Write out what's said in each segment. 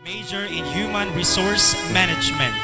Major in Human Resource Management.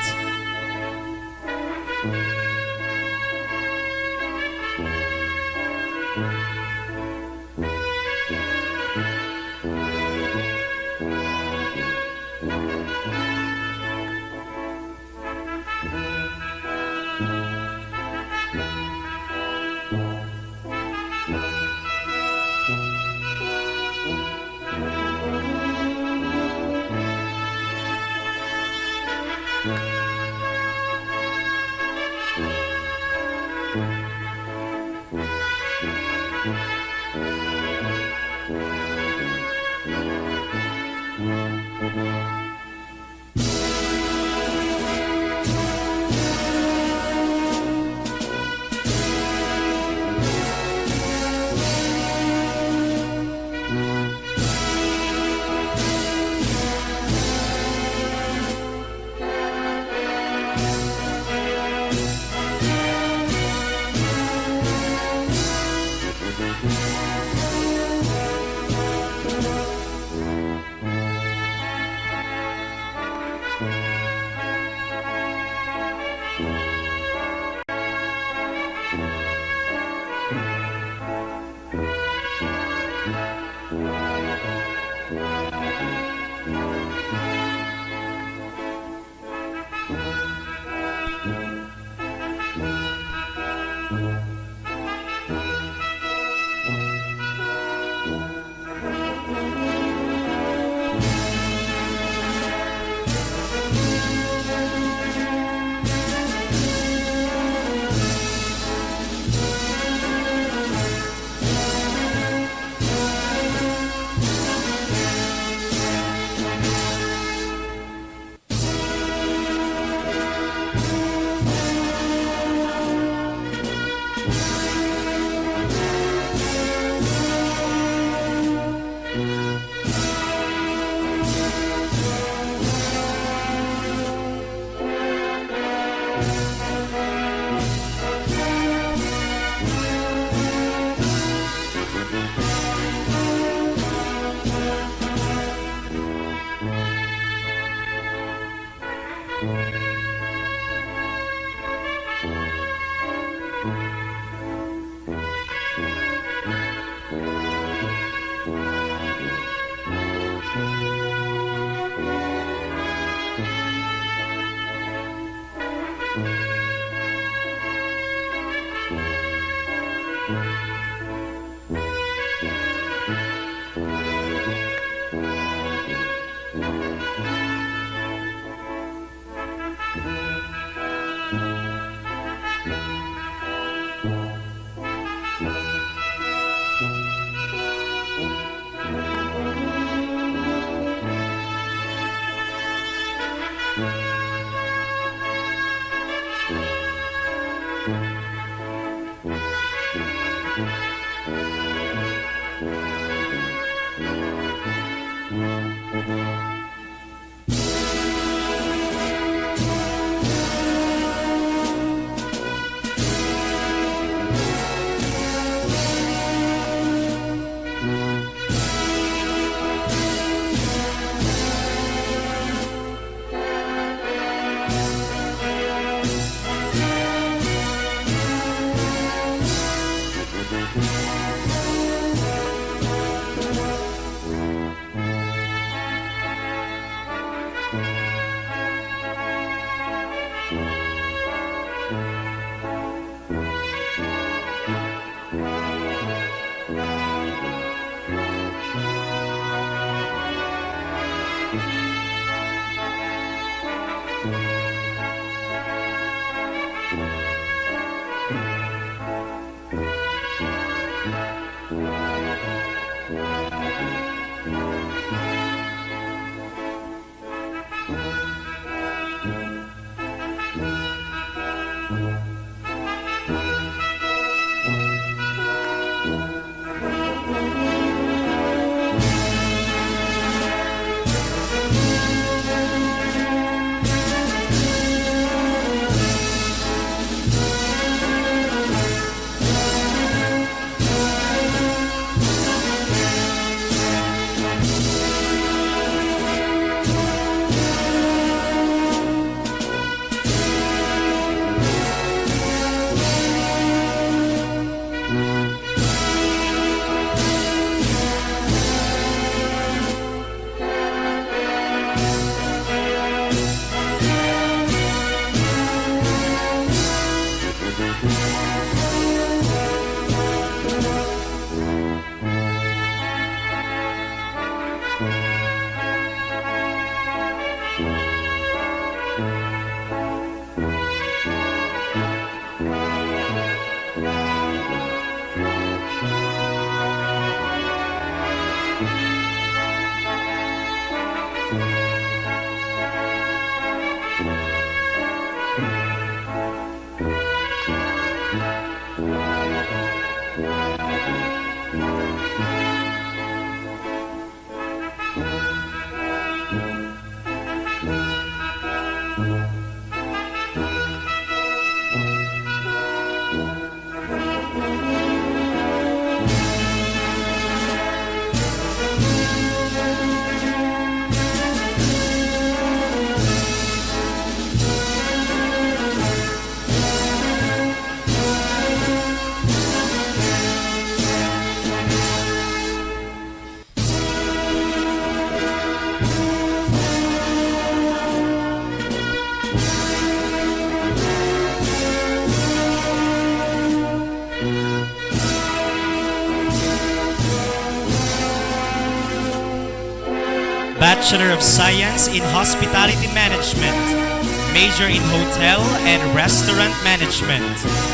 Bachelor of Science in Hospitality Management, major in Hotel and Restaurant Management.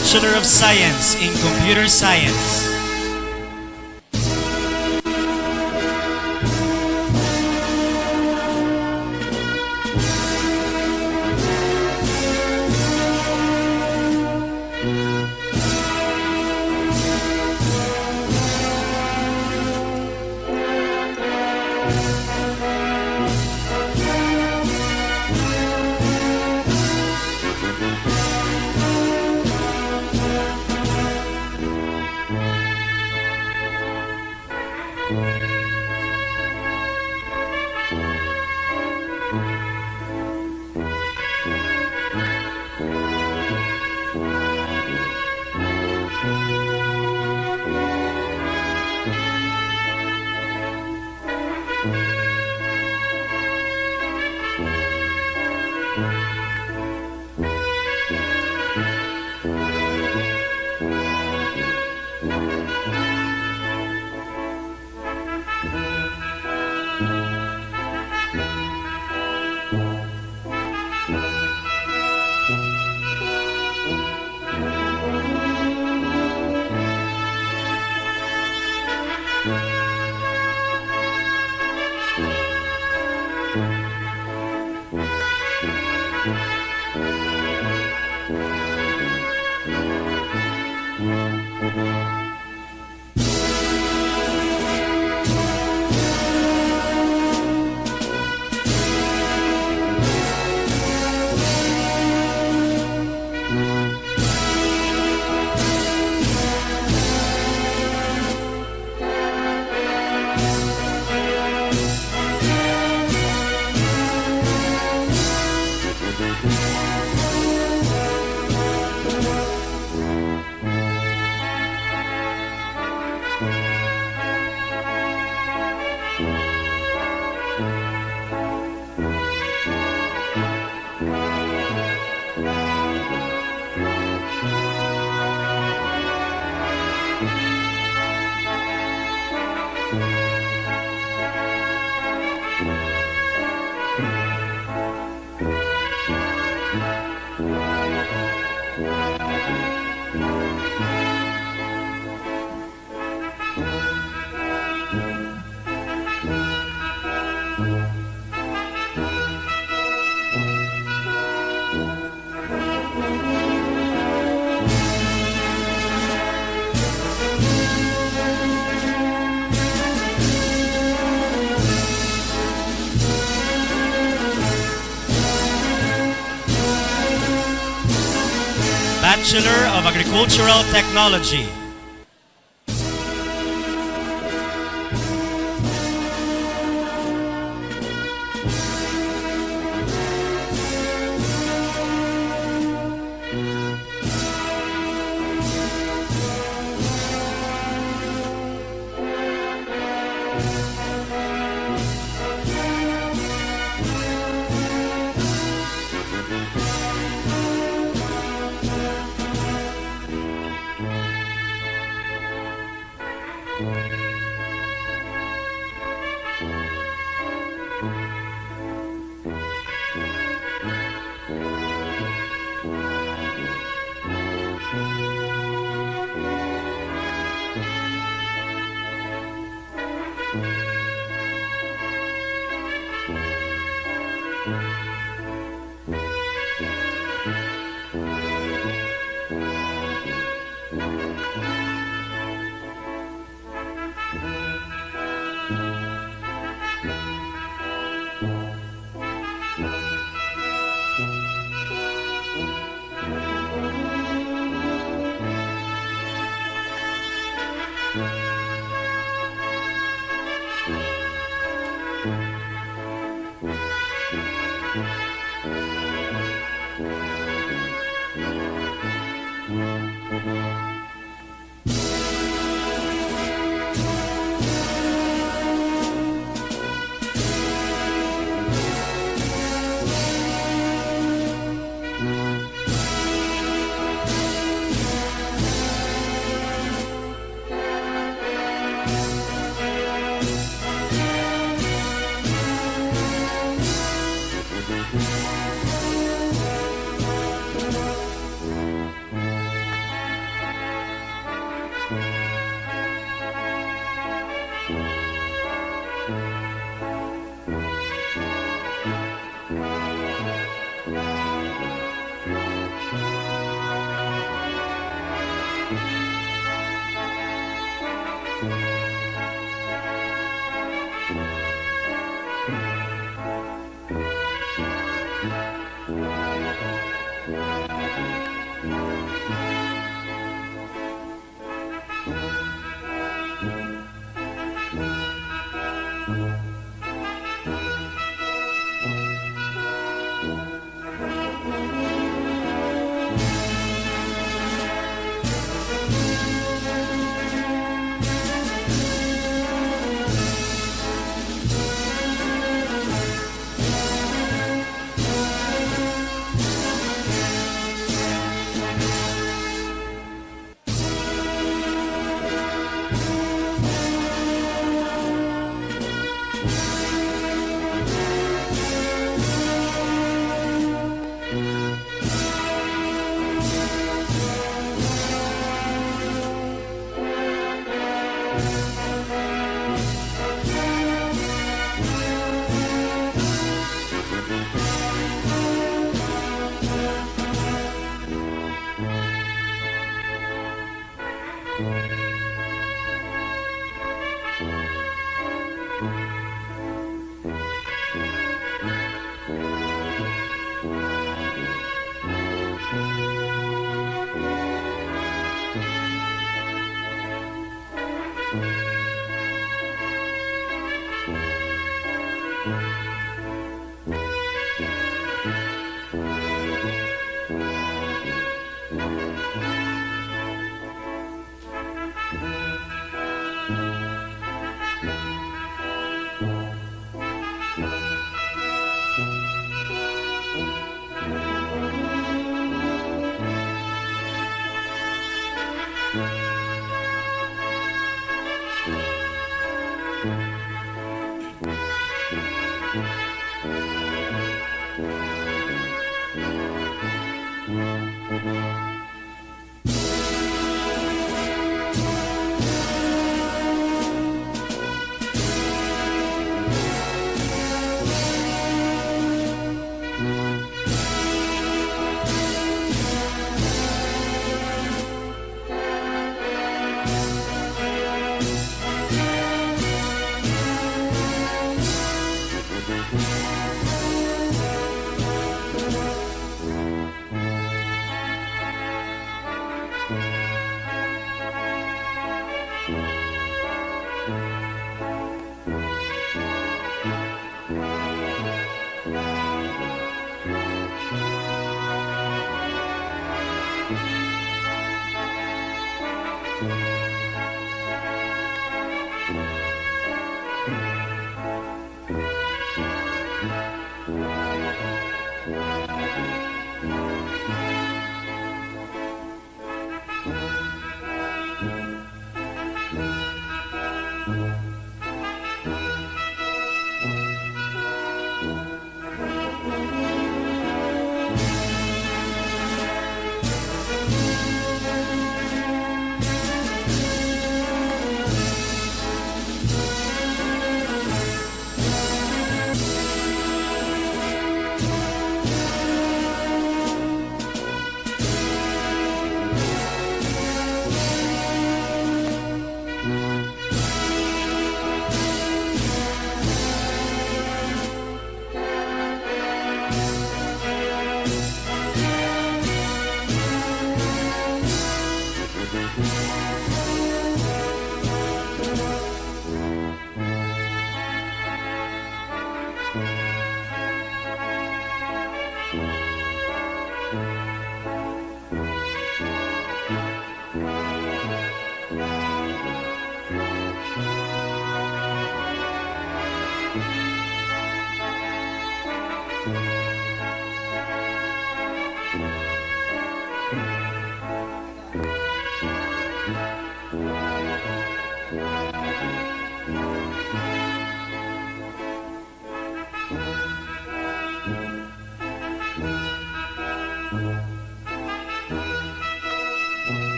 Bachelor of Science in Computer Science. Bachelor of Agricultural Technology.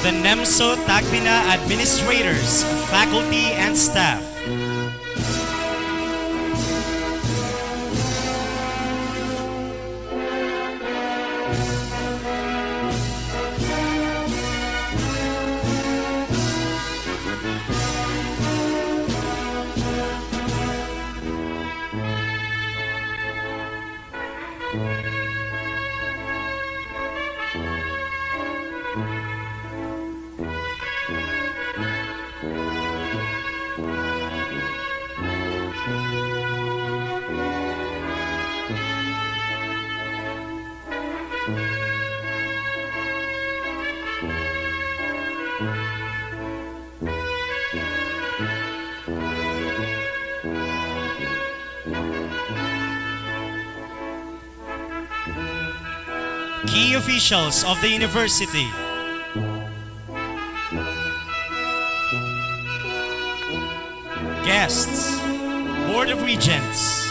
The Nemsu Tagbina administrators, faculty, and staff. Key officials of the university. Guests, Board of Regents.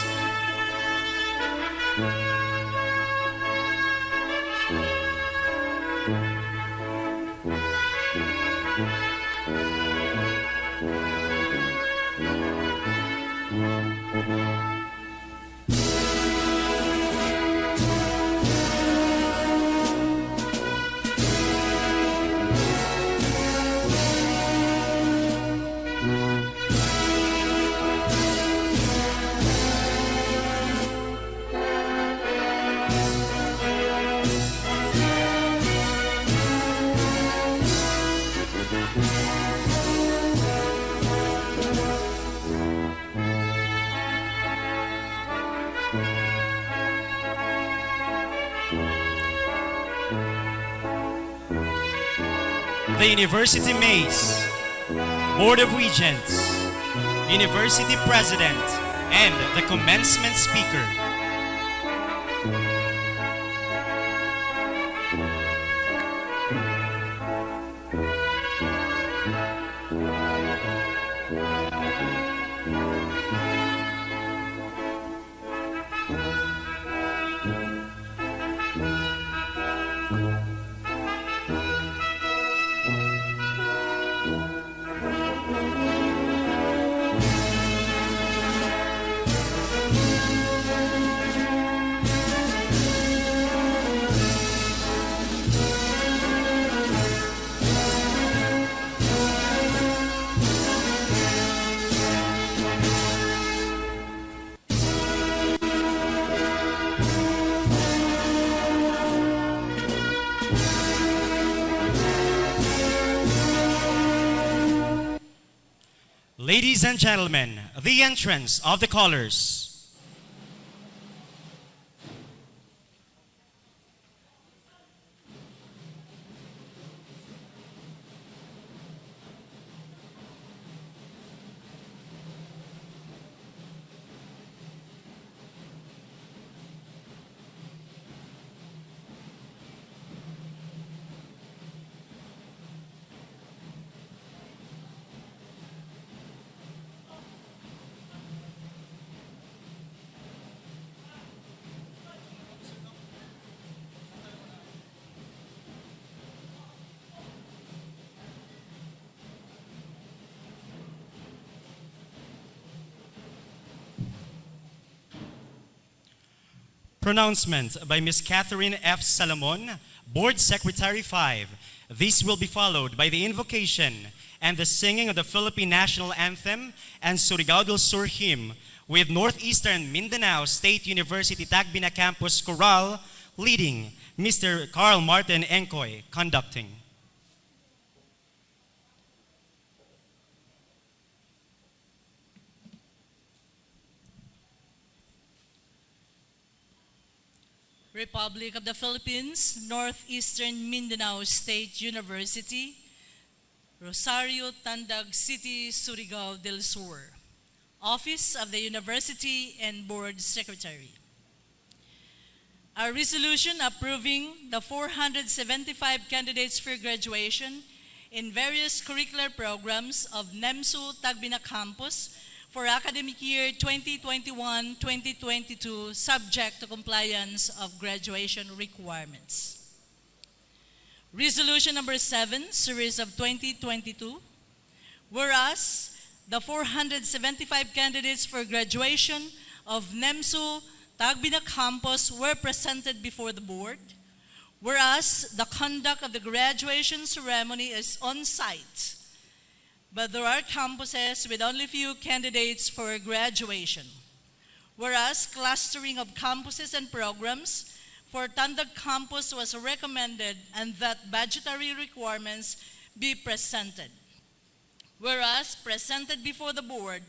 the University Maze, Board of Regents, University President, and the Commencement Speaker. Ladies and gentlemen, the entrance of the callers. Pronouncement by Ms. Catherine F. Salomon, Board Secretary 5. This will be followed by the invocation and the singing of the Philippine National Anthem and Surigao del Sur hymn with Northeastern Mindanao State University Tagbina Campus Chorale leading, Mr. Carl Martin Encoy conducting. Republic of the Philippines, Northeastern Mindanao State University, Rosario, Tandag City, Surigao del Sur. Office of the University and Board Secretary. A resolution approving the 475 candidates for graduation in various curricular programs of Nemsu Tagbina Campus for academic year 2021-2022, subject to compliance of graduation requirements. Resolution number 7, series of 2022, whereas the 475 candidates for graduation of Nemsu Tagbina Campus were presented before the board, whereas the conduct of the graduation ceremony is on-site, but there are campuses with only few candidates for graduation. Whereas clustering of campuses and programs for Tandag campus was recommended and that budgetary requirements be presented. Whereas presented before the board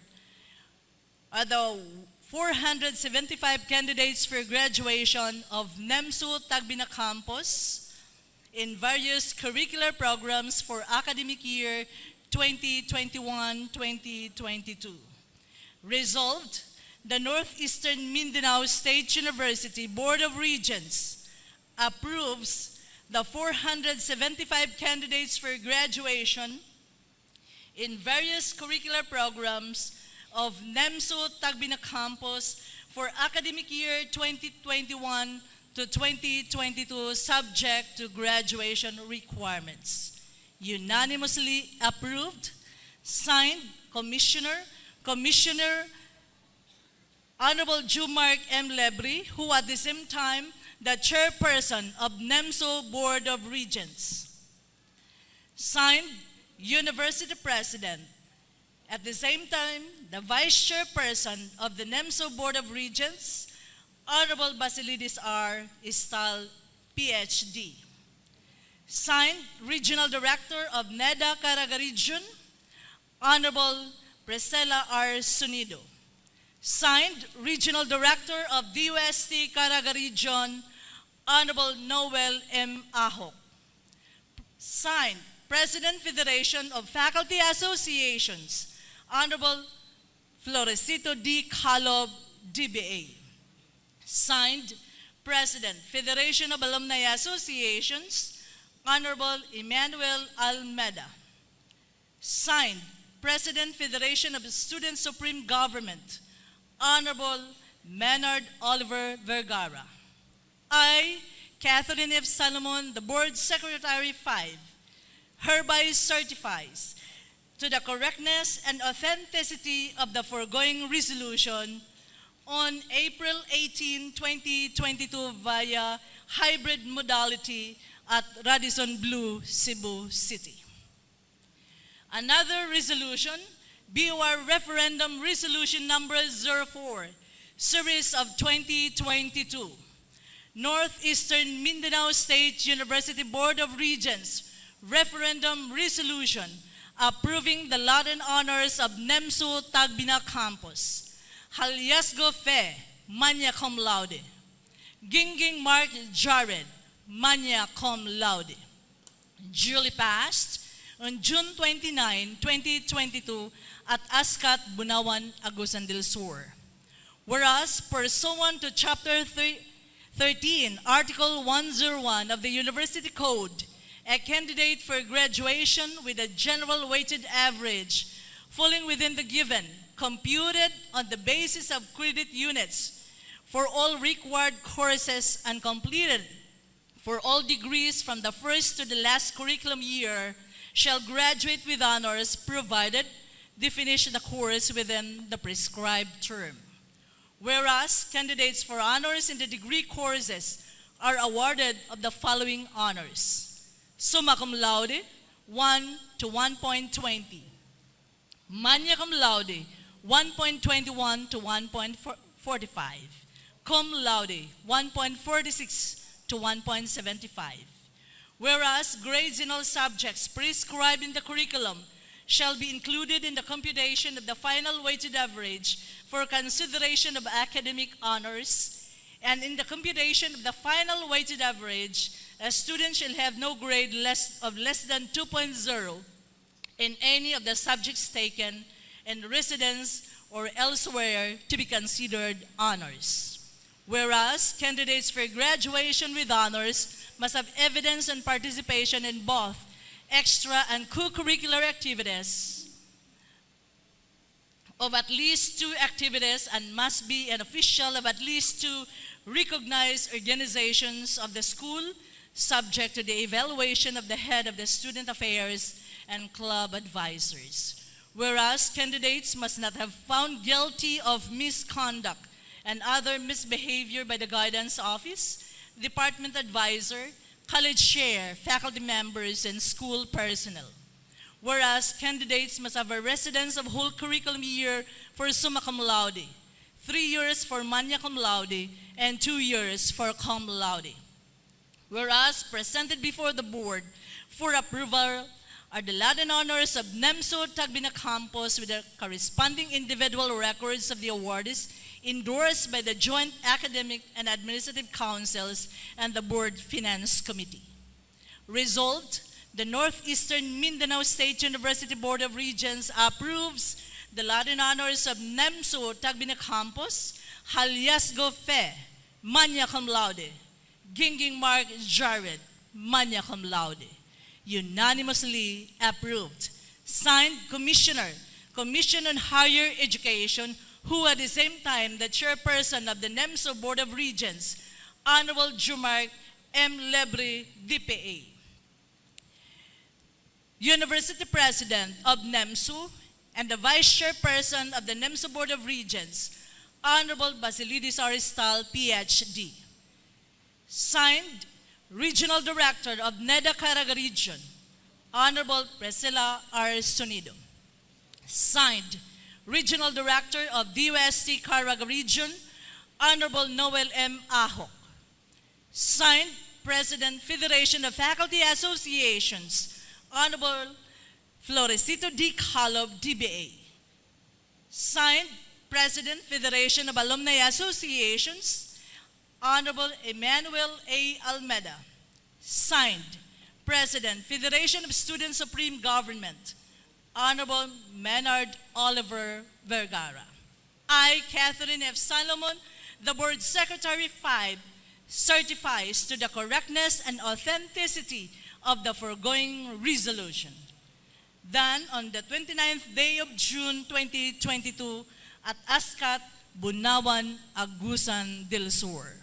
are the 475 candidates for graduation of Nemsu Tagbina Campus in various curricular programs for academic year 2021-2022. Resolved, the Northeastern Mindanao State University Board of Regents approves the 475 candidates for graduation in various curricular programs of Nemsu Tagbina Campus for academic year 2021 to 2022, subject to graduation requirements. Unanimously approved, signed, Commissioner Honorable Jumark M. Lebri, who at the same time the chairperson of Nemsu Board of Regents. Signed, University President. At the same time, the Vice Chairperson of the Nemsu Board of Regents, Honorable Basilidis R. Istal, PhD. Signed, Regional Director of NEDA Caraga Region, Honorable Priscilla R. Sunido. Signed, Regional Director of DUST Caraga Region, Honorable Noel M. Ahok. Signed, President, Federation of Faculty Associations, Honorable Florecito D. Calob, DBA. Signed, President, Federation of Alumni Associations, Honorable Emmanuel Almeda. Signed, President, Federation of Student Supreme Government, Honorable Maynard Oliver Vergara. I, Catherine F. Salomon, the Board Secretary 5, hereby certifies to the correctness and authenticity of the foregoing resolution on April 18, 2022 via hybrid modality at Radisson Blu, Cebu City. Another resolution, BOR Referendum Resolution Number 04, Series of 2022. Northeastern Mindanao State University Board of Regents Referendum Resolution approving the Latin honors of Nemsu Tagbina Campus. Haliasgo Fe, magna cum laude. Gingging Mark Jared, magna cum laude. Duly passed on June 29, 2022 at Ascat, Bunawan, Agusan del Sur. Whereas, pursuant to Chapter 13, Article 101 of the University Code, a candidate for graduation with a general weighted average falling within the given, computed on the basis of credit units for all required courses and completed for all degrees from the first to the last curriculum year, shall graduate with honors provided they finish the course within the prescribed term. Whereas candidates for honors in the degree courses are awarded of the following honors: summa cum laude, 1 to 1.20. Magna cum laude, 1.21 to 1.45. Cum laude, 1.46 to 1.75. Whereas grades in all subjects prescribed in the curriculum shall be included in the computation of the final weighted average for consideration of academic honors, and in the computation of the final weighted average, a student shall have no grade less than 2.0 in any of the subjects taken in residence or elsewhere to be considered honors. Whereas candidates for graduation with honors must have evidence and participation in both extra and co-curricular activities of at least 2 activities and must be an official of at least 2 recognized organizations of the school, subject to the evaluation of the head of the student affairs and club advisors. Whereas candidates must not have found guilty of misconduct and other misbehavior by the guidance office, department advisor, college chair, faculty members, and school personnel. Whereas candidates must have a residence of whole curriculum year for summa cum laude, 3 years for magna cum laude, and 2 years for cum laude. Whereas presented before the board for approval are the Latin honors of Nemsu Tagbina Campus with the corresponding individual records of the awardees endorsed by the Joint Academic and Administrative Councils and the Board Finance Committee. Result, the Northeastern Mindanao State University Board of Regents approves the Latin honors of Nemsu Tagbina Campus, Haliasgo Fe, magna cum laude, Gingging Mark Jared, magna cum laude. Unanimously approved. Signed, Commission on Higher Education, who at the same time the chairperson of the Nemsu Board of Regents, Honorable Jumark M. Lebre, DPA. University President of Nemsu and the Vice Chairperson of the Nemsu Board of Regents, Honorable Basilides Aristal, PhD. Signed, Regional Director of NEDA Caraga Region, Honorable Priscilla R. Sonido. Signed, Regional Director of DUST Caraga Region, Honorable Noel M. Ahok. Signed, President, Federation of Faculty Associations, Honorable Florecito D. Calob, DBA. Signed, President, Federation of Alumni Associations, Honorable Emmanuel A. Almeda. Signed, President, Federation of Students Supreme Government, Honorable Menard Oliver Vergara. I, Catherine F. Salomon, the Board Secretary 5, certifies to the correctness and authenticity of the foregoing resolution. Done on the 29th day of June 2022 at Ascat, Bunawan, Agusan del Sur.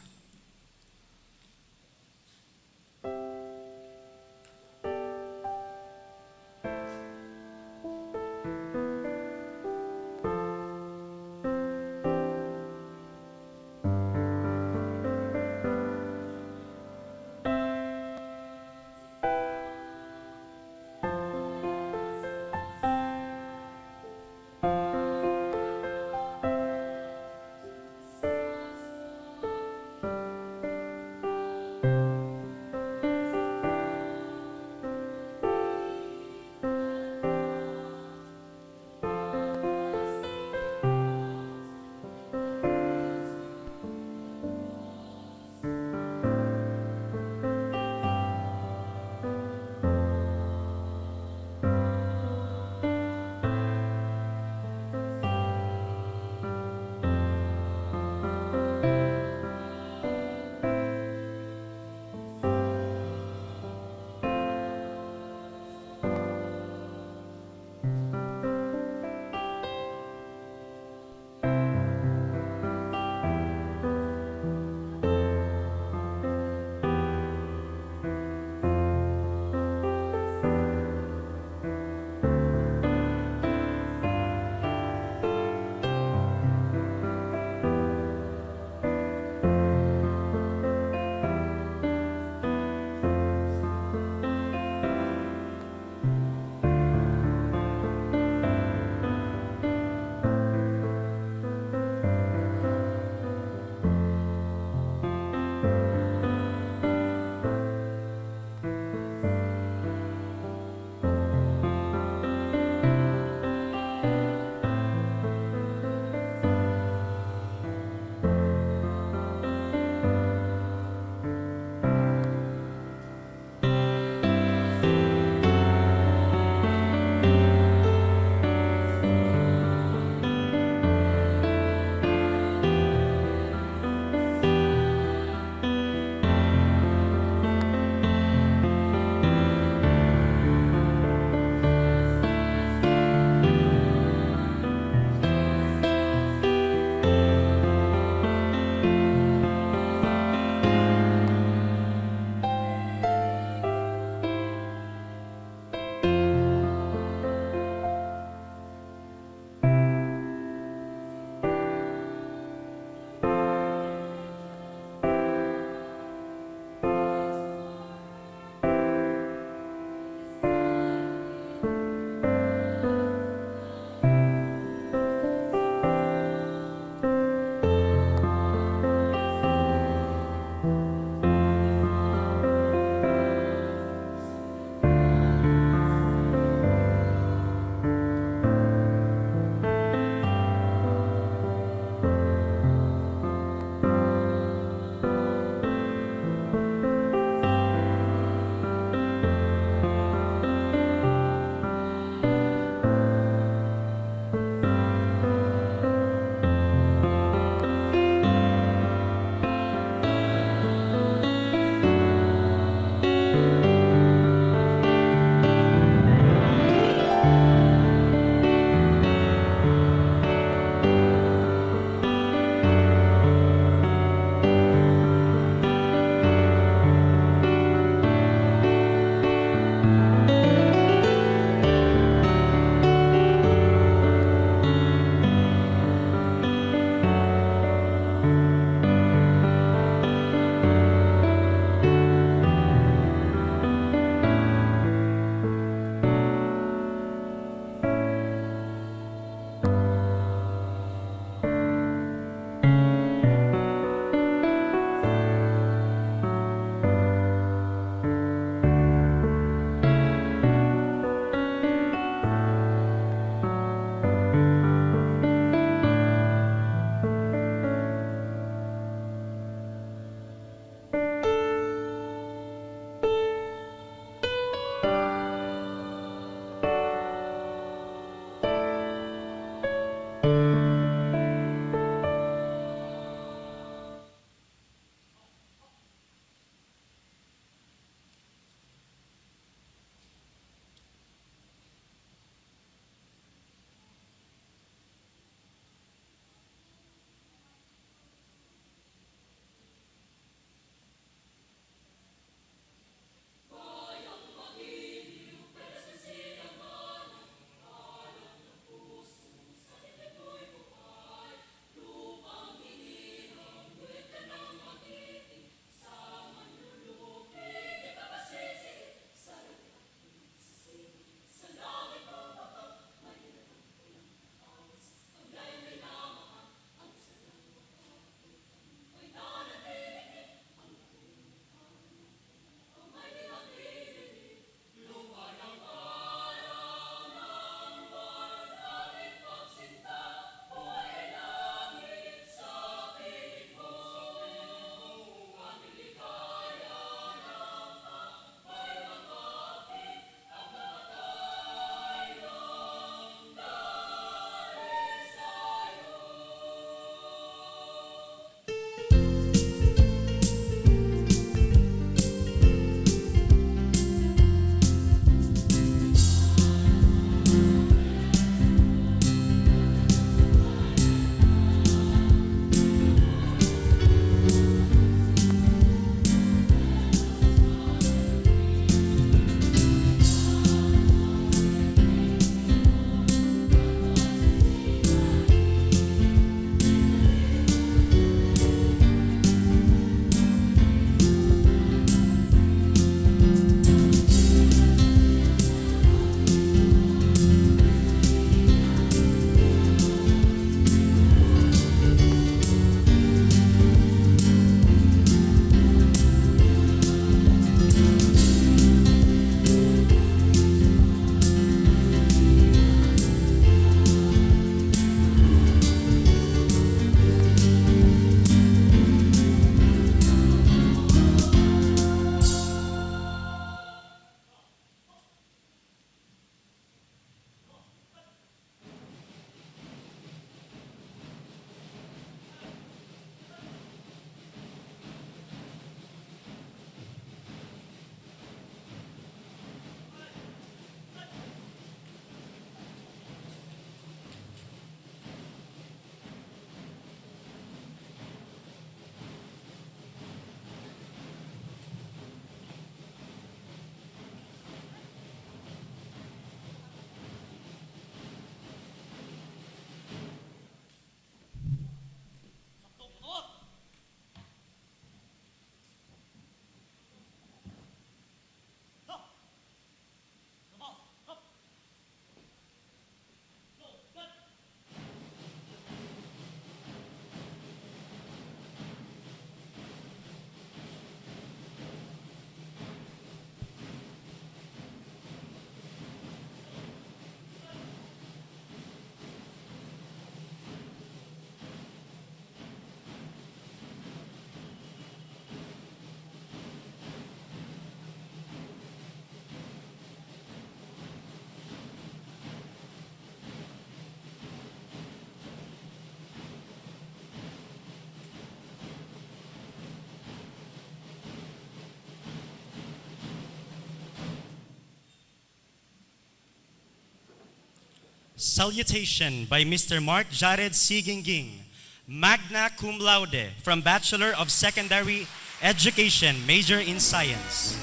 Salutation by Mr. Mark Jared Siginging, magna cum laude from Bachelor of Secondary Education, major in Science.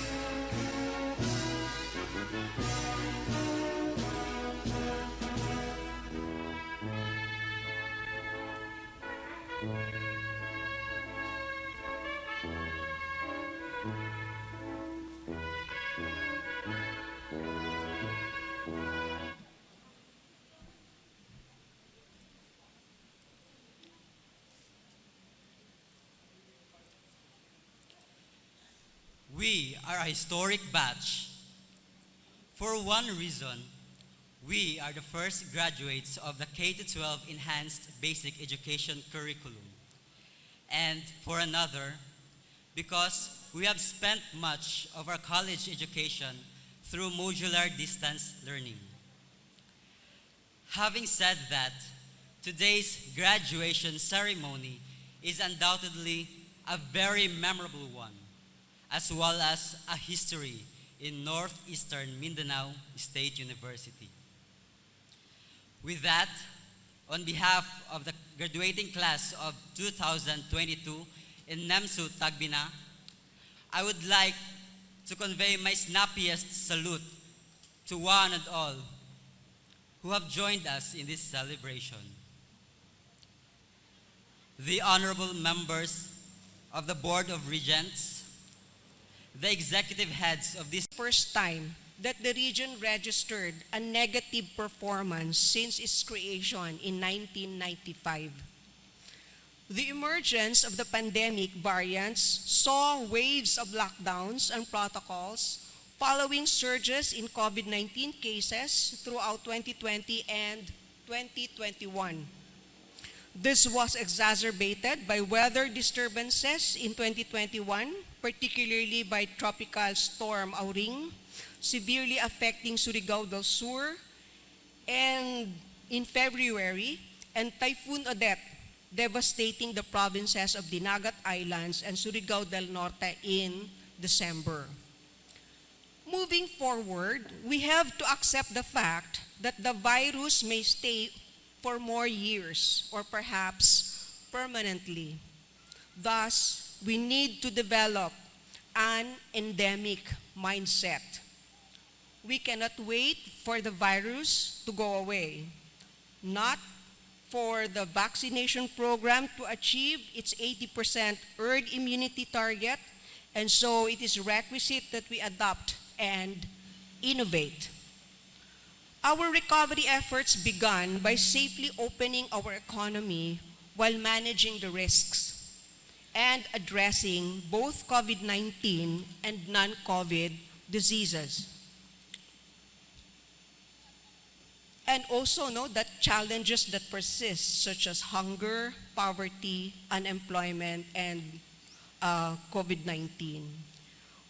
We are a historic batch. For one reason, we are the first graduates of the K-12 Enhanced Basic Education Curriculum. And for another, because we have spent much of our college education through modular distance learning. Having said that, today's graduation ceremony is undoubtedly a very memorable one, as well as a history in Northeastern Mindanao State University. With that, on behalf of the graduating class of 2022 in Nemsu Tagbina, I would like to convey my snappiest salute to one and all who have joined us in this celebration. The honorable members of the Board of Regents, the executive heads of this first time that the region registered a negative performance since its creation in 1995. The emergence of the pandemic variants saw waves of lockdowns and protocols following surges in COVID-19 cases throughout 2020 and 2021. This was exacerbated by weather disturbances in 2021, particularly by Tropical Storm Auring, severely affecting Surigao del Sur, and in February, and Typhoon Odette, devastating the provinces of Dinagat Islands and Surigao del Norte in December. Moving forward, we have to accept the fact that the virus may stay for more years or perhaps permanently. Thus, we need to develop an endemic mindset. We cannot wait for the virus to go away, not for the vaccination program to achieve its 80% herd immunity target, and so it is requisite that we adopt and innovate. Our recovery efforts began by safely opening our economy while managing the risks and addressing both COVID-19 and non-COVID diseases. And also note that challenges that persist, such as hunger, poverty, unemployment, and COVID-19.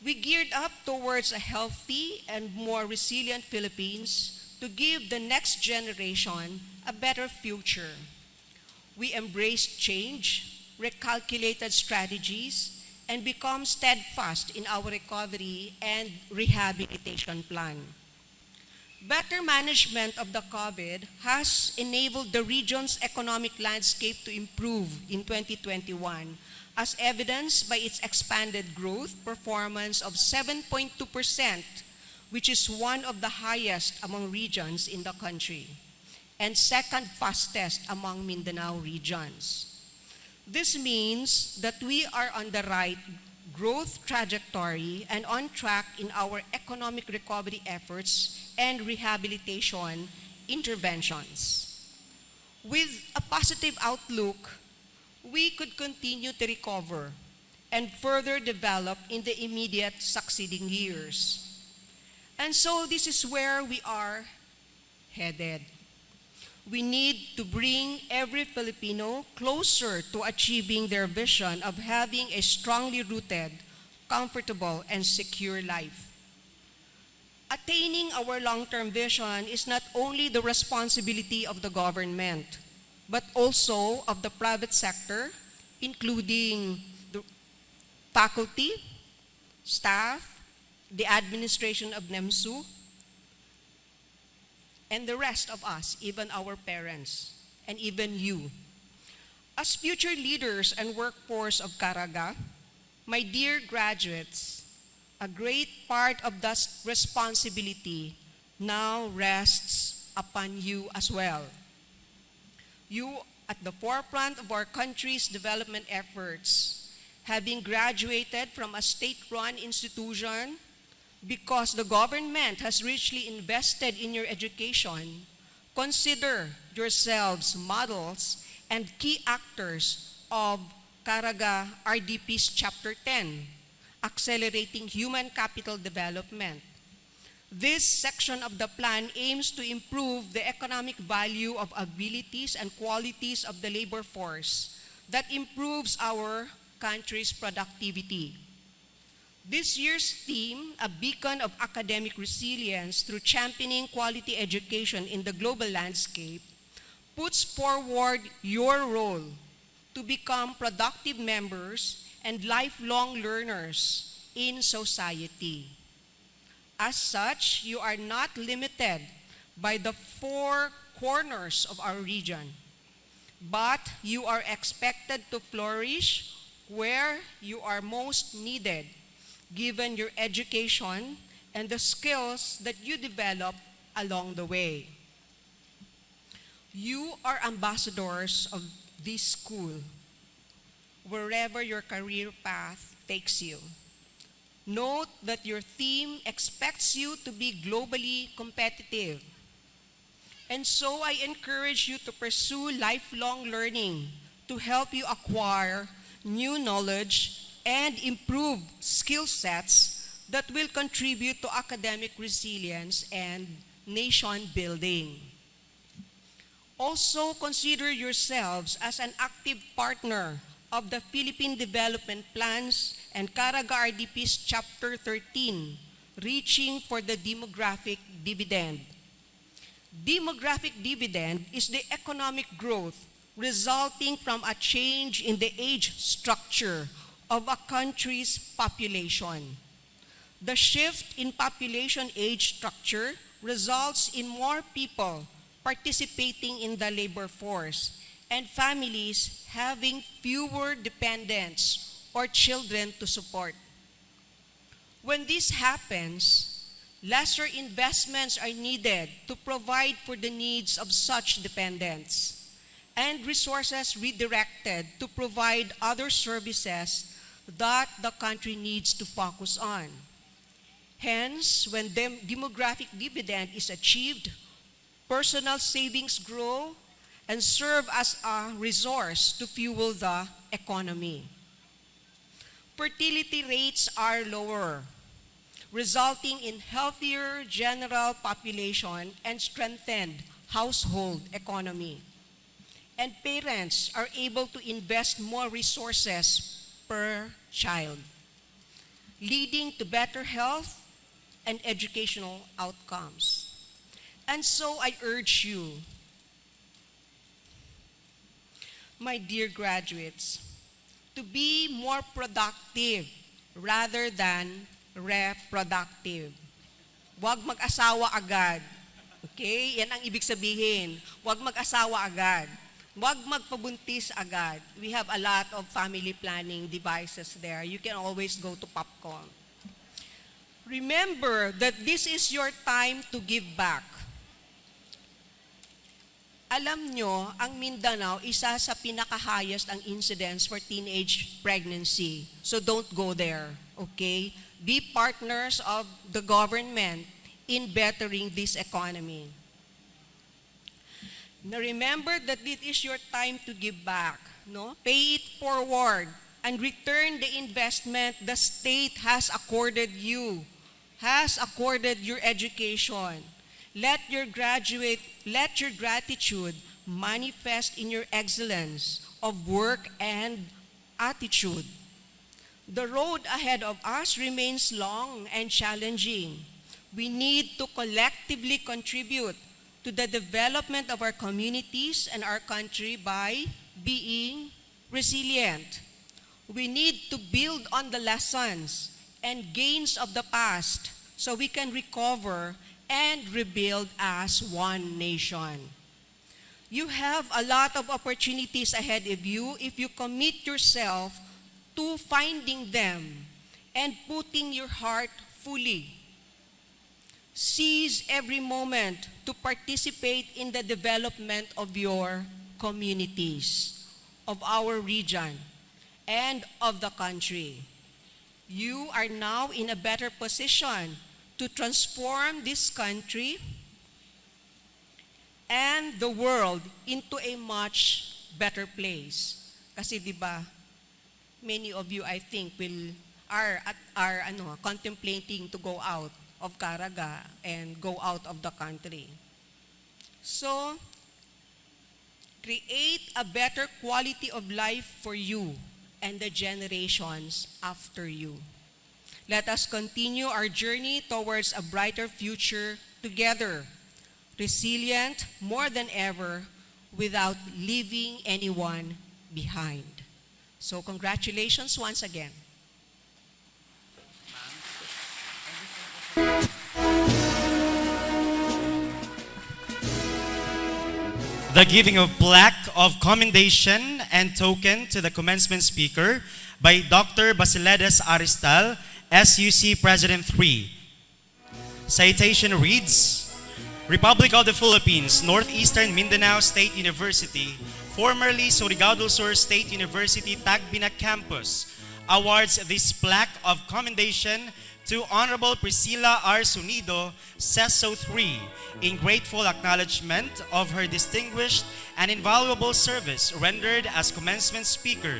We geared up towards a healthy and more resilient Philippines to give the next generation a better future. We embraced change, recalculated strategies, and become steadfast in our recovery and rehabilitation plan. Better management of the COVID has enabled the region's economic landscape to improve in 2021, as evidenced by its expanded growth performance of 7.2%, which is one of the highest among regions in the country, and second fastest among Mindanao regions. This means that we are on the right growth trajectory and on track in our economic recovery efforts and rehabilitation interventions. With a positive outlook, we could continue to recover and further develop in the immediate succeeding years. And so this is where we are headed. We need to bring every Filipino closer to achieving their vision of having a strongly rooted, comfortable, and secure life. Attaining our long-term vision is not only the responsibility of the government, but also of the private sector, including the faculty, staff, the administration of Nemsu, and the rest of us, even our parents, and even you. As future leaders and workforce of Caraga, my dear graduates, a great part of that responsibility now rests upon you as well. You at the forefront of our country's development efforts, having graduated from a state-run institution because the government has richly invested in your education, consider yourselves models and key actors of Caraga RDP's Chapter 10, Accelerating Human Capital Development. This section of the plan aims to improve the economic value of abilities and qualities of the labor force that improves our country's productivity. This year's theme, a beacon of academic resilience through championing quality education in the global landscape, puts forward your role to become productive members and lifelong learners in society. As such, you are not limited by the four corners of our region, but you are expected to flourish where you are most needed, given your education and the skills that you develop along the way. You are ambassadors of this school, wherever your career path takes you. Note that your theme expects you to be globally competitive. And so I encourage you to pursue lifelong learning to help you acquire new knowledge and improve skill sets that will contribute to academic resilience and nation building. Also consider yourselves as an active partner of the Philippine Development Plans and Caraga RDP's Chapter 13, Reaching for the Demographic Dividend. Demographic dividend is the economic growth resulting from a change in the age structure of a country's population. The shift in population age structure results in more people participating in the labor force and families having fewer dependents or children to support. When this happens, lesser investments are needed to provide for the needs of such dependents, and resources redirected to provide other services that the country needs to focus on. Hence, when demographic dividend is achieved, personal savings grow and serve as a resource to fuel the economy. Fertility rates are lower, resulting in healthier general population and strengthened household economy. And parents are able to invest more resources per child, leading to better health and educational outcomes. And so I urge you, my dear graduates, to be more productive rather than reproductive. Huwag mag-asawa agad. Okay? Yan ang ibig sabihin. Huwag mag-asawa agad. Huwag magpabuntis agad. We have a lot of family planning devices there. You can always go to popcorn. Remember that this is your time to give back. Alam nyo, ang Mindanao, isa sa pinaka-highest ang incidence for teenage pregnancy. So don't go there, okay? Be partners of the government in bettering this economy. Now remember that it is your time to give back. No? Pay it forward and return the investment the state has accorded you, has accorded your education. Let your gratitude manifest in your excellence of work and attitude. The road ahead of us remains long and challenging. We need to collectively contribute to the development of our communities and our country by being resilient. We need to build on the lessons and gains of the past so we can recover and rebuild as one nation. You have a lot of opportunities ahead of you if you commit yourself to finding them and putting your heart fully. Seize every moment to participate in the development of your communities, of our region, and of the country. You are now in a better position to transform this country and the world into a much better place. Kasi 'di ba, many of you I think are contemplating to go out of Caraga and go out of the country. So, create a better quality of life for you and the generations after you. Let us continue our journey towards a brighter future together, resilient more than ever, without leaving anyone behind. So congratulations once again. The giving of plaque of commendation and token to the commencement speaker by Dr. Basiledes Aristal, SUC President 3. Citation reads, Republic of the Philippines, Northeastern Mindanao State University, formerly Surigao del Sur State University Tagbina Campus, awards this plaque of commendation to Honorable Priscilla R. Sunido, CESO 3, in grateful acknowledgement of her distinguished and invaluable service rendered as commencement speaker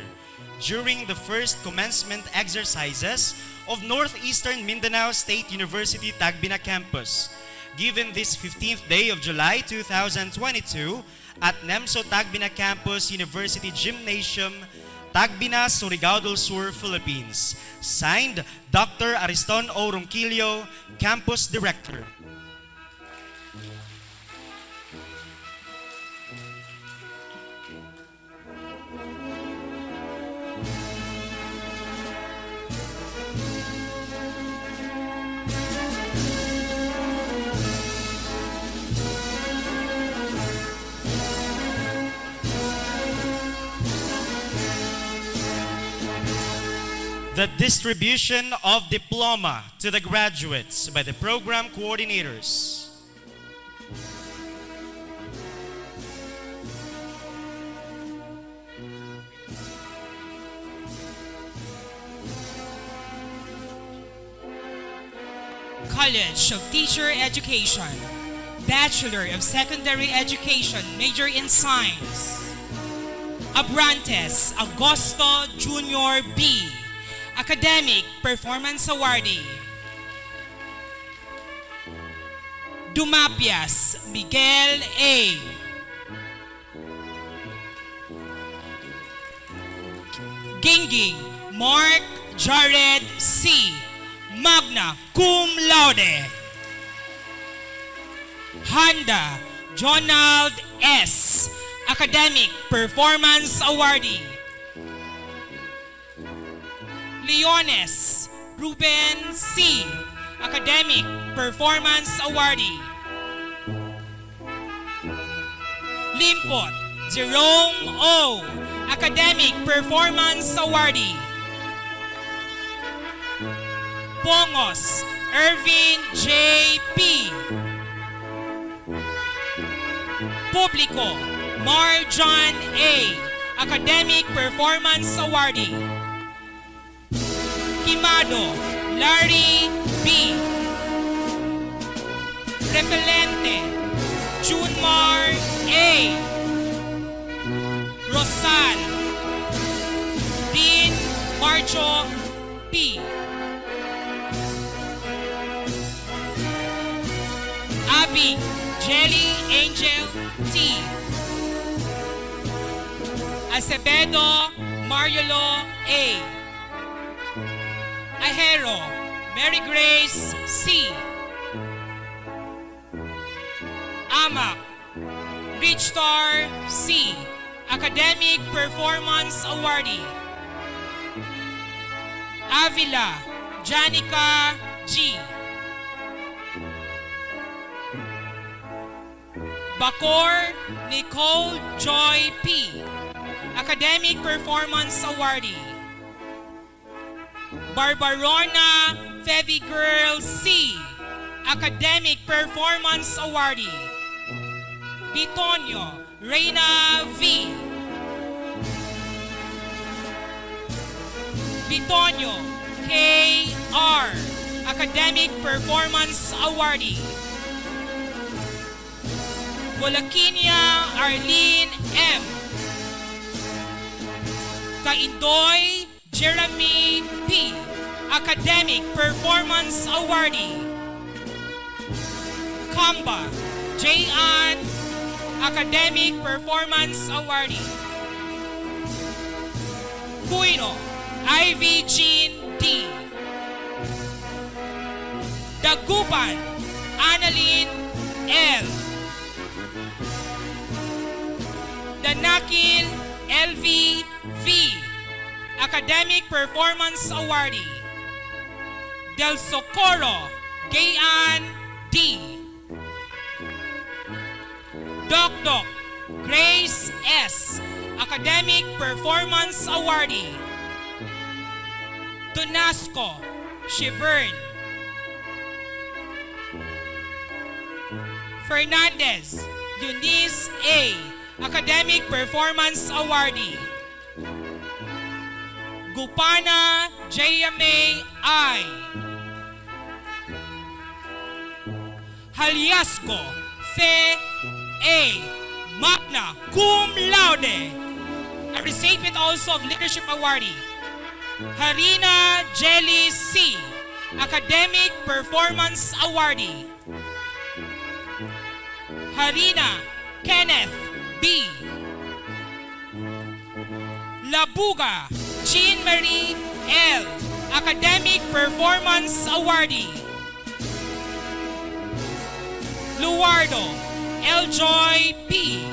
during the first commencement exercises of Northeastern Mindanao State University Tagbina Campus, given this 15th day of July 2022 at Nemsu Tagbina Campus University Gymnasium, Tagbina, Surigao del Sur, Philippines. Signed, Dr. Ariston O. Ronquillo, Campus Director. The distribution of diploma to the graduates by the program coordinators. College of Teacher Education, Bachelor of Secondary Education, major in Science. Abrantes Agosto Junior B, Academic Performance Awardee. Dumapias Miguel A, Gingging Mark Jared C, magna cum laude. Handa Jonald S, Academic Performance Awardee. Leones Ruben C, Academic Performance Awardee. Limpot Jerome O, Academic Performance Awardee. Pongos Irvin J. P, Publico Marjan A, Academic Performance Awardee. Quimado Larry B, Repelente Junmar A, Rosal Dean Marcho P, Abby Jelly Angel T, Acevedo Mariolo A, Ajero Mary Grace C, Amak Richstar C, Academic Performance Awardee. Avila Janica G, Bacor Nicole Joy P. Academic Performance Awardee. Barbarona Fevy Girl C. Academic Performance Awardee. Bitonio Reina V. Bitonio K.R. Academic Performance Awardee. Bulakinia Arlene M. Kaindoy Jeremy P. Academic Performance Awardee. Kamba J.Ann Academic Performance Awardee. Cuino Ivy Jean D. Dagupan Annalyn L. Danakil LV V. Academic Performance Awardee. Del Socorro Gayan D. Doc Grace S. Academic Performance Awardee. Tonasco Shivern. Fernandez Eunice A. Academic Performance Awardee. Gupana J.M.A. I. Haliasco Fe A. Magna Cum Laude. A recipient also of Leadership Awardee. Harina Jelly C. Academic Performance Awardee. Harina Kenneth B. Labuga Jean Marie L. Academic Performance Awardee. Luardo Eljoy P.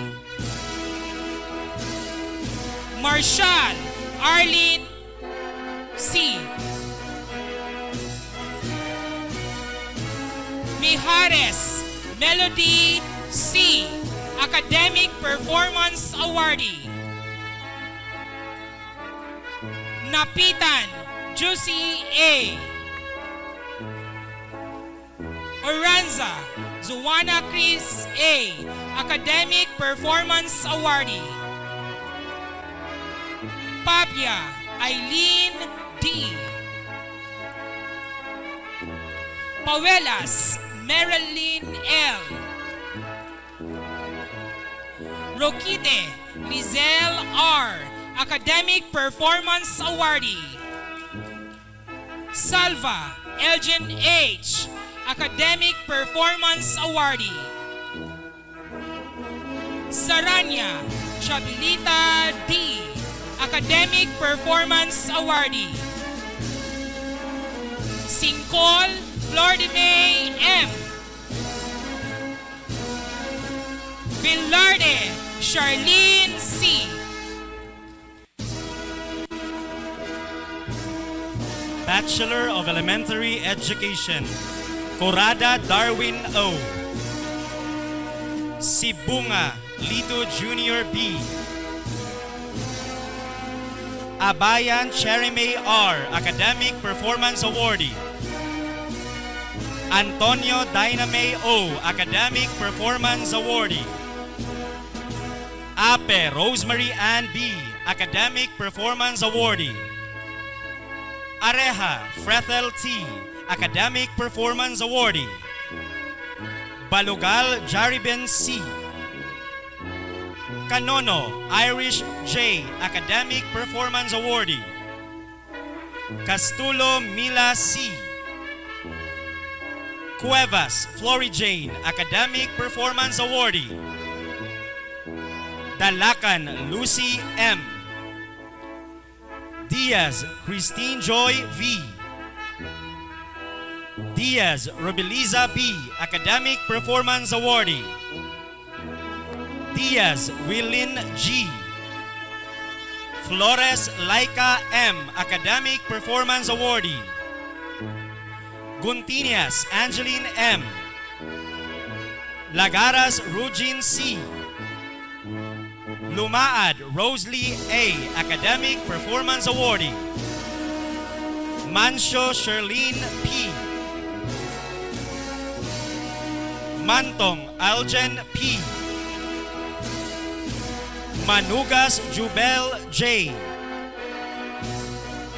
Marshall Arlene C. Mijares Melody C. Academic Performance Awardee. Napitan Juicy A. Oranza Zuana Chris A. Academic Performance Awardee. Papia Eileen D. Pawelas Marilyn L. Roquite Lizelle R. Academic Performance Awardee. Salva Elgin H. Academic Performance Awardee. Saranya Chabilita D. Academic Performance Awardee. Singkol Flordime M. Villarde Charlene C. Bachelor of Elementary Education, Corada Darwin O. Sibunga Lito Junior B. Abayan Cherime R. Academic Performance Awardee. Antonio Dyname O. Academic Performance Awardee. Ape Rosemary Ann B. Academic Performance Awardee. Areja Frethel T. Academic Performance Awardee. Balugal Jaribin C. Canono Irish J. Academic Performance Awardee. Castulo Mila C. Cuevas Flory Jane Academic Performance Awardee. Dalacan Lucy M. Diaz Christine Joy V. Diaz Robiliza B. Academic Performance Awardee. Diaz Willin G. Flores Laika M. Academic Performance Awardee. Guntinias Angeline M. Lagaras Rugin C. Lumaad Rosalie A. Academic Performance Awardee. Mancio Sherlene P. Mantong Algen P. Manugas Jubel J.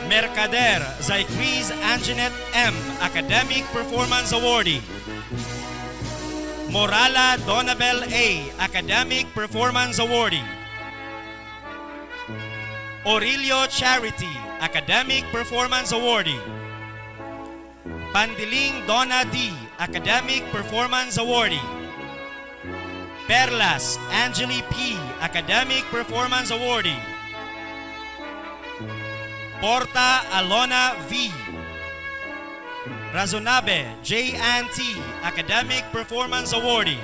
Mercader Zycrease Anjanette M. Academic Performance Awardee. Morala Donabel A. Academic Performance Awardee. Aurelio Charity Academic Performance Awardee. Pandiling Donna D. Academic Performance Awardee. Perlas Angeli P. Academic Performance Awardee. Porta Alona V. Razonabe J. Ann T. Academic Performance Awardee.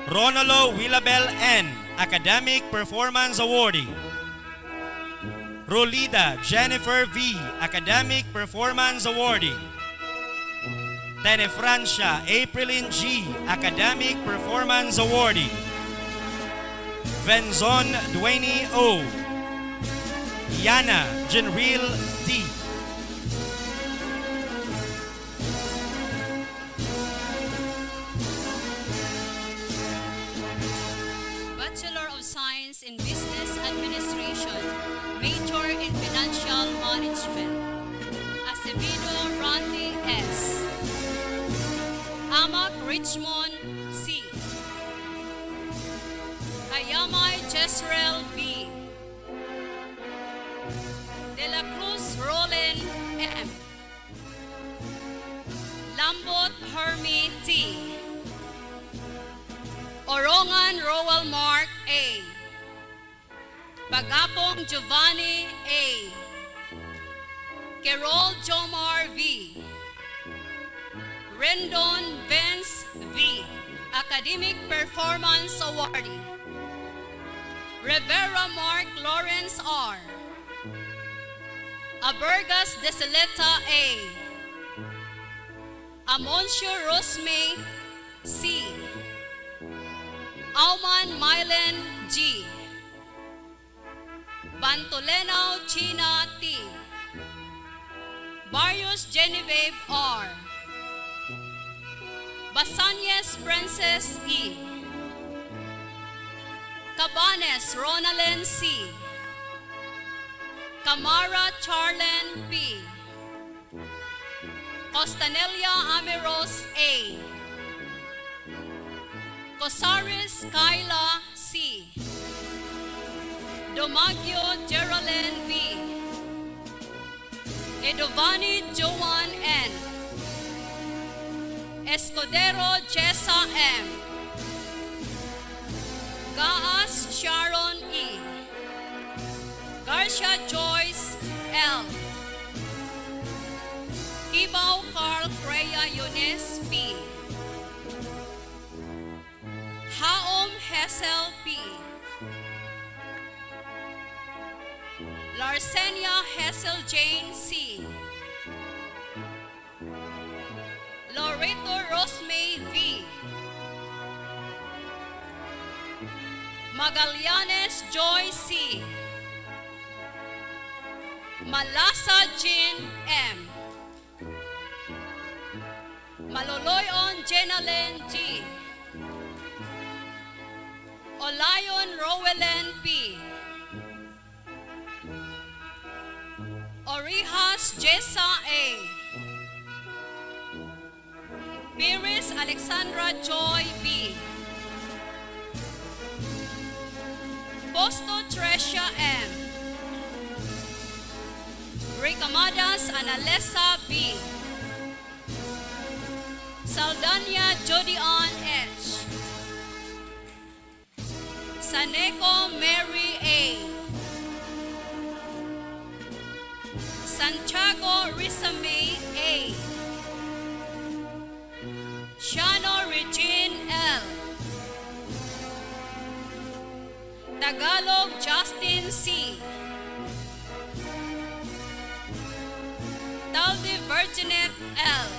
Ronolo Willabel N. Academic Performance Awardee. Rolida Jennifer V. Academic Performance Awardee. Tenefrancia Aprilin G. Academic Performance Awardee. Venzon Duane O. Yana Jenril D. Bachelor of Science in Business Administration, major in Financial Management. Acevedo Randy S. Amak Richmond C. Ayamay Jezreel B. De la Cruz Roland M. Lambot Hermie T. Orongan Rowell Mark A. Bagapong Giovanni A. Kerol Jomar V. Rendon Vince V. Academic Performance Awardee. Rivera Mark Lawrence R. Abergas Desileta A. Amoncio Rosme C. Auman Mylen G. Bantolenao China T. Barrios Genevieve R. Basanyes Princess E. Cabanes Ronalyn C. Camara Charlen P. Costanelia Amiros A. Cosaris Kyla C. Domagio Geraldine B. Edovani Joan N. Escudero Jessa M. Gaas Sharon E. Garcia Joyce L. Kibaw Carl Crea Yunes P. Haom Hessel P. Larsenia Hessel Jane C. Loreto Rosmay V. Magallanes Joy C. Malasa Jean M. Maloloyon Jenalen G. Olayon Rowellen P. Orihas Jessa A. Piris Alexandra Joy B. Posto Trecia M. Ricamadas Analesa B. Saldania Jodion H. Saneco Mary A. Santiago Risame A. Shano Regine L. Tagalog Justin C. Talde Virginet L.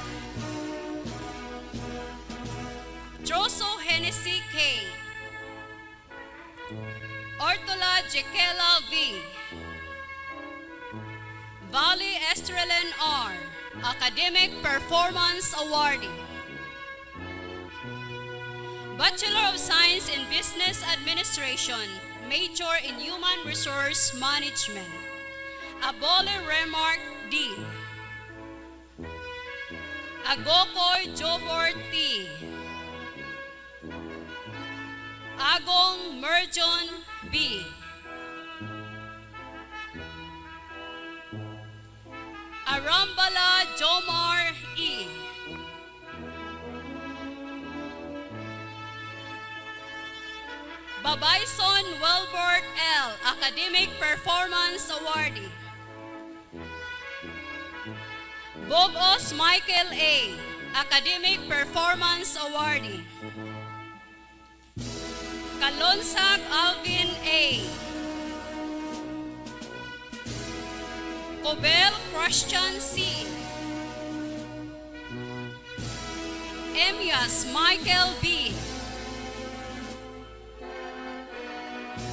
Grosso Hennessy K. Ortola Jequela V. Valley Estrellen R. Academic Performance Awardee. Bachelor of Science in Business Administration, major in Human Resource Management. Abole Remark D. Agokoy Jobor T. Agong Merjon B. Arambala Jomar E. Babayson Welbert L. Academic Performance Awardee. Bogos Michael A. Academic Performance Awardee. Kalonsag Alvin A. Cobel Christian C. Emias Michael B.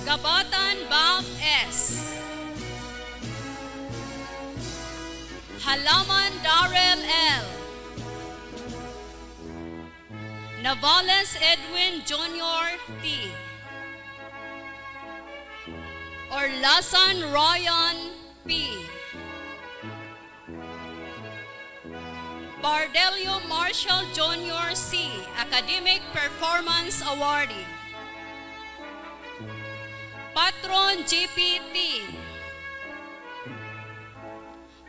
Gabatan Bam S. Halaman Darrell L. Navales Edwin Jr. T. Orlasan Ryan P. Bardelio Marshall Jr. C. Academic Performance Awardee. Patron GPT.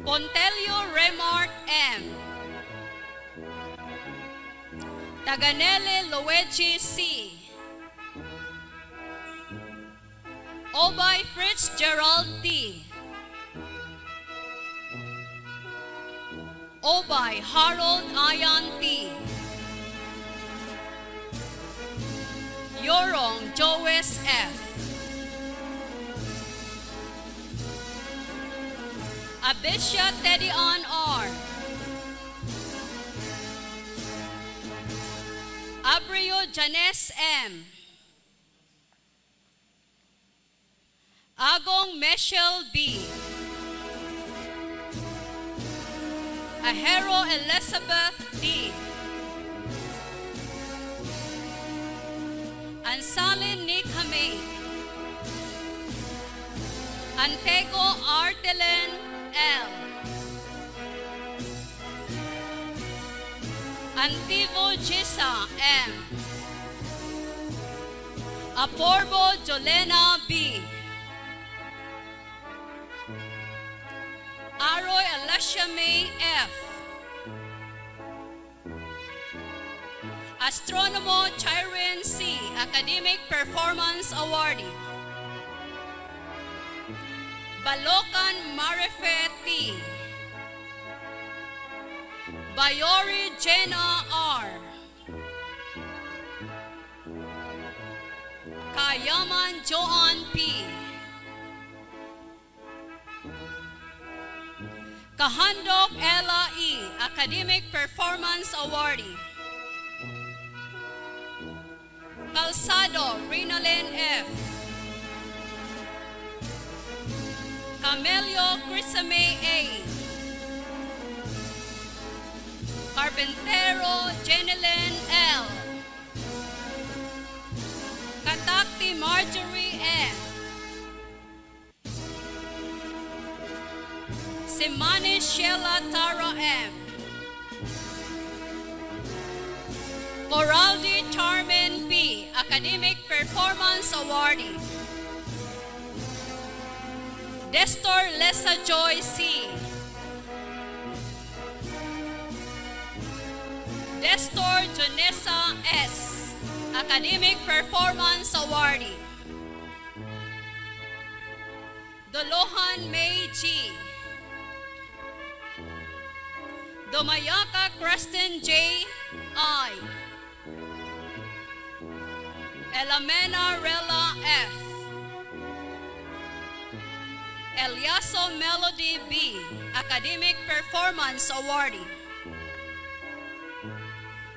Pontelio Remark M. Taganele Luigi C. Obay Fritz Gerald T. Obay Harold Ayan T. Yorong Joes F. Abisha Teddy-On R. Abrio Janes M. Agong Michelle B. Ahero Elizabeth D. Ansalin Nick Hamay. Antego Artelen L. Antivo Gisa M. Aporbo Jolena B. Aroy Alasha May F. Astronomo Chiren C. Academic Performance Awardee. Balokan Marife T. Bayori Jenna R. Kayaman Joan P. Kahandok Ella E. Academic Performance Awardee. Calzado Rinalyn F. Camelio Crisame A. Carpintero Jenilyn L. Katakti Marjorie M. Simani Sheila Tara M. Coraldi Charmin P. Academic Performance Awardee. Destor Lesa Joy C. Destor Janessa S. Academic Performance Awardee. Dolohan May G. Domayaka Creston J. I. Elamena Rella F. Eliaso Melody B. Academic Performance Awardee.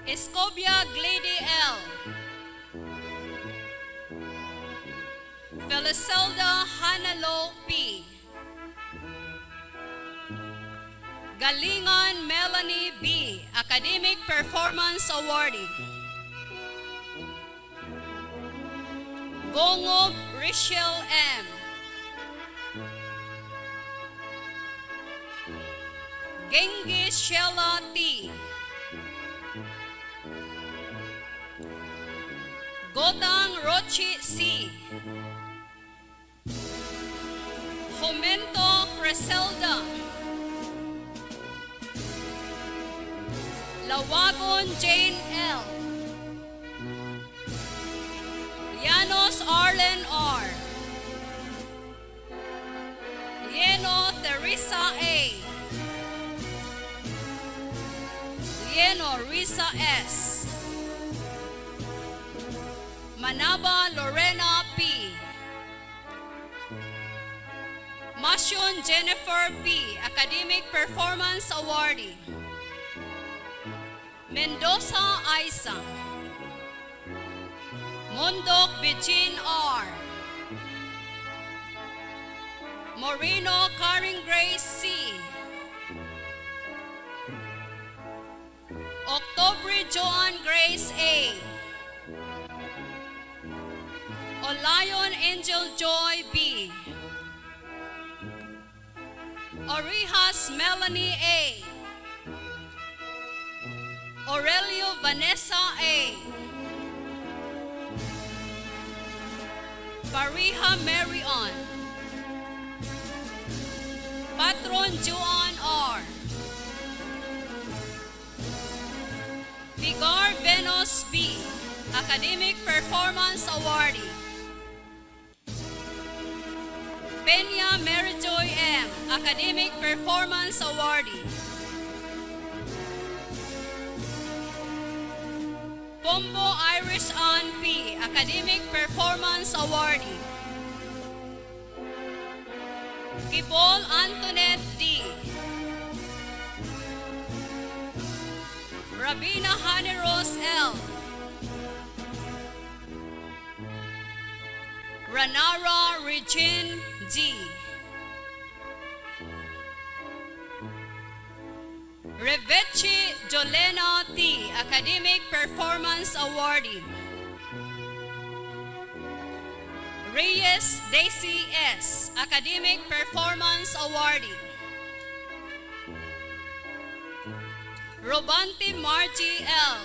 Escobia Glady L. Felicelda Hanalo P. Galingan Melanie B. Academic Performance Awardee. Gongob Rachel M. Genghis Sheila T. Gotang Rochi C. Jomento Creselda. Lawagon Jane L. Llanos Arlen R. Lleno Teresa A. Lleno Risa S. Manaba Lorena P. Masyon Jennifer P. Academic Performance Awardee. Mendoza Isa. Mondok Bijin R. Moreno Karen Grace C. October Joan Grace A. Olayon Angel Joy B. Orijas Melanie A. Aurelio Vanessa A. Pariha Marion. Patron Juan R. Vigar Venus B. Academic Performance Awardee. Peña Maryjoy M. Academic Performance Awardee. Pombo Irish Ann P. Academic Performance Awardee. Kibol Antoinette D. Rabina Haneros L. Ranara Regine G. Revechi Jolena T. Academic Performance Awardee. Reyes Daisy S. Academic Performance Awardee. Robanti Margie L.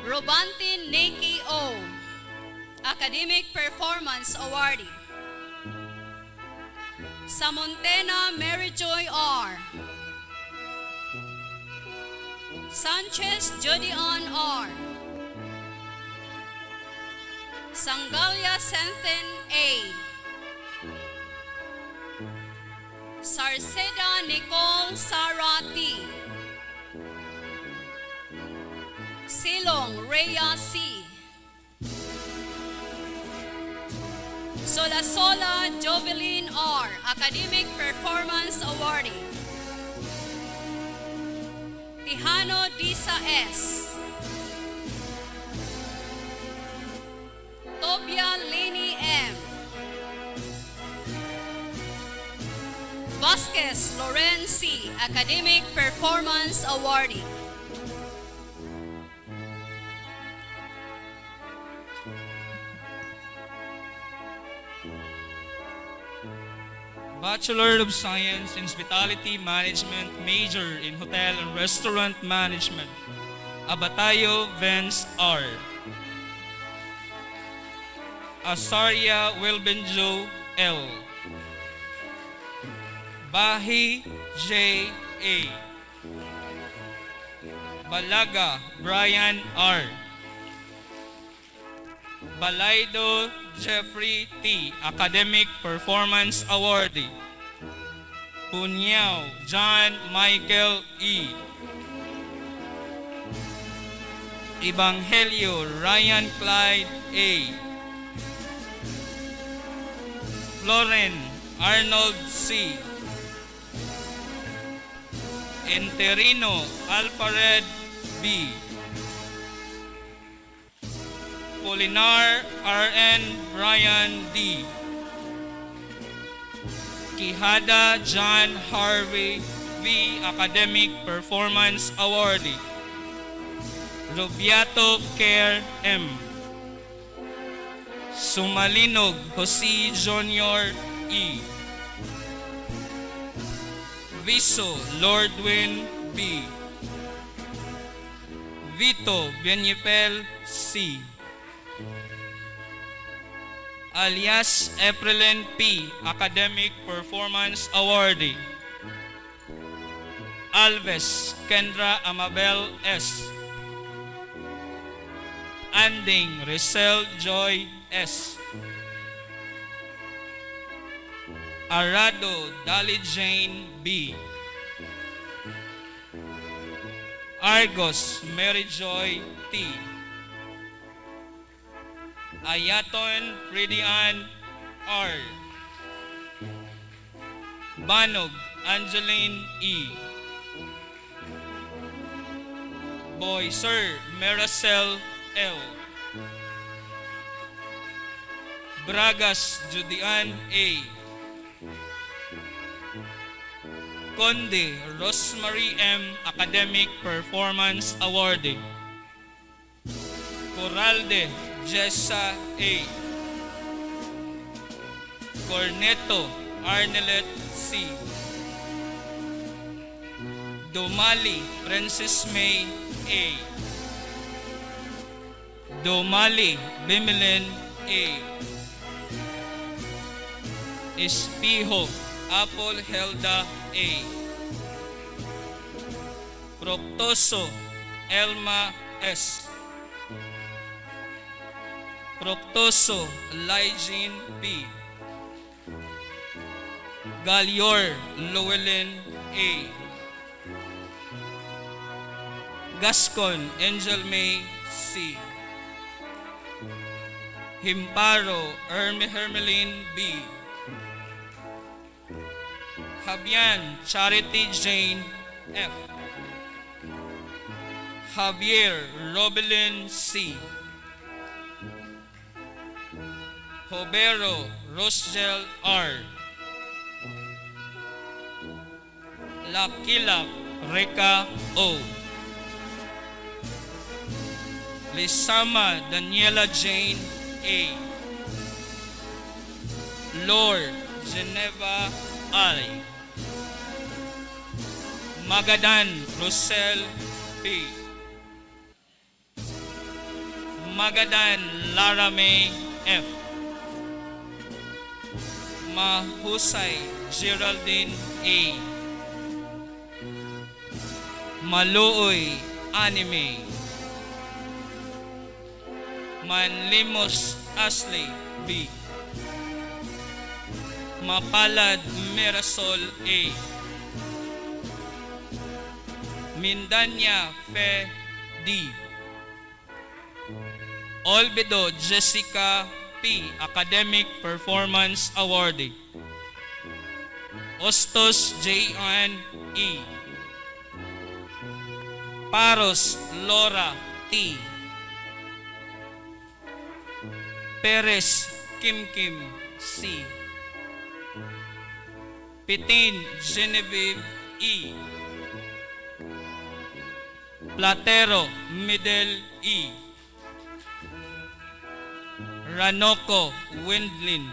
Robanti Nikki O. Academic Performance Awardee. Samontena Maryjoy R. Sanchez Judion R. Sangalia Senthen A. Sarceda Nicole Sarati. Silong Rhea C. Sola Jovelyn R. Academic Performance Awardee. Tijano Disa S. Tobia Lini M. Vasquez Loren C. Academic Performance Awardee. Bachelor of Science in Hospitality Management, major in Hotel and Restaurant Management. Abatayo Vance R. Asaria Wilbenjo L. Bahi J. A. Balaga Brian R. Balaydo Jeffrey T. Academic Performance Awardee. Punyao John Michael E. Evangelio Ryan Clyde A. Floren Arnold C. Enterino Alfred B. Polinar R.N. Brian D. Quijada John Harvey V. Academic Performance Awardee. Rubiato Care M. Sumalinog Jose Jr. E. Viso Lordwin B. Vito Bienipel C. Alias Aprilin P. Academic Performance Awardee. Alves Kendra Amabel S. Anding Risel Joy S. Arado Dali Jane B. Argos Mary Joy T. Ayaton Fridian R. Banog Angeline E. Boy Sir Maricel L. Bragas Judian A. Conde Rosemary M. Academic Performance Awardee. Corralde Jessa A. Corneto Arnelet C. Domali Princess May A. Domali Bimilin A. Espijo Apple Helda A. Proctoso Elma S. Proctoso Lygin P. Galior Llewellyn A. Gascon Angel May C. Himparo Hermeline B. Javian Charity Jane F. Javier Robelin C. Hobero Rosgel R. Lakilak Reka O. Lisama Daniela Jane A. Lord Geneva I. Magadan Rosel P. Magadan Lara May F. Mahusay Geraldine A. Maluoy Anime. Manlimos Ashley B. Mapalad Mirasol A. Mindanya Fe D. Olbedo Jessica P. Academic Performance Awardee. Ostos J.N. E. Paros Laura T. Perez Kim Kim C. Pitin Genevieve E. Platero Middle E. Ranoko Windlin.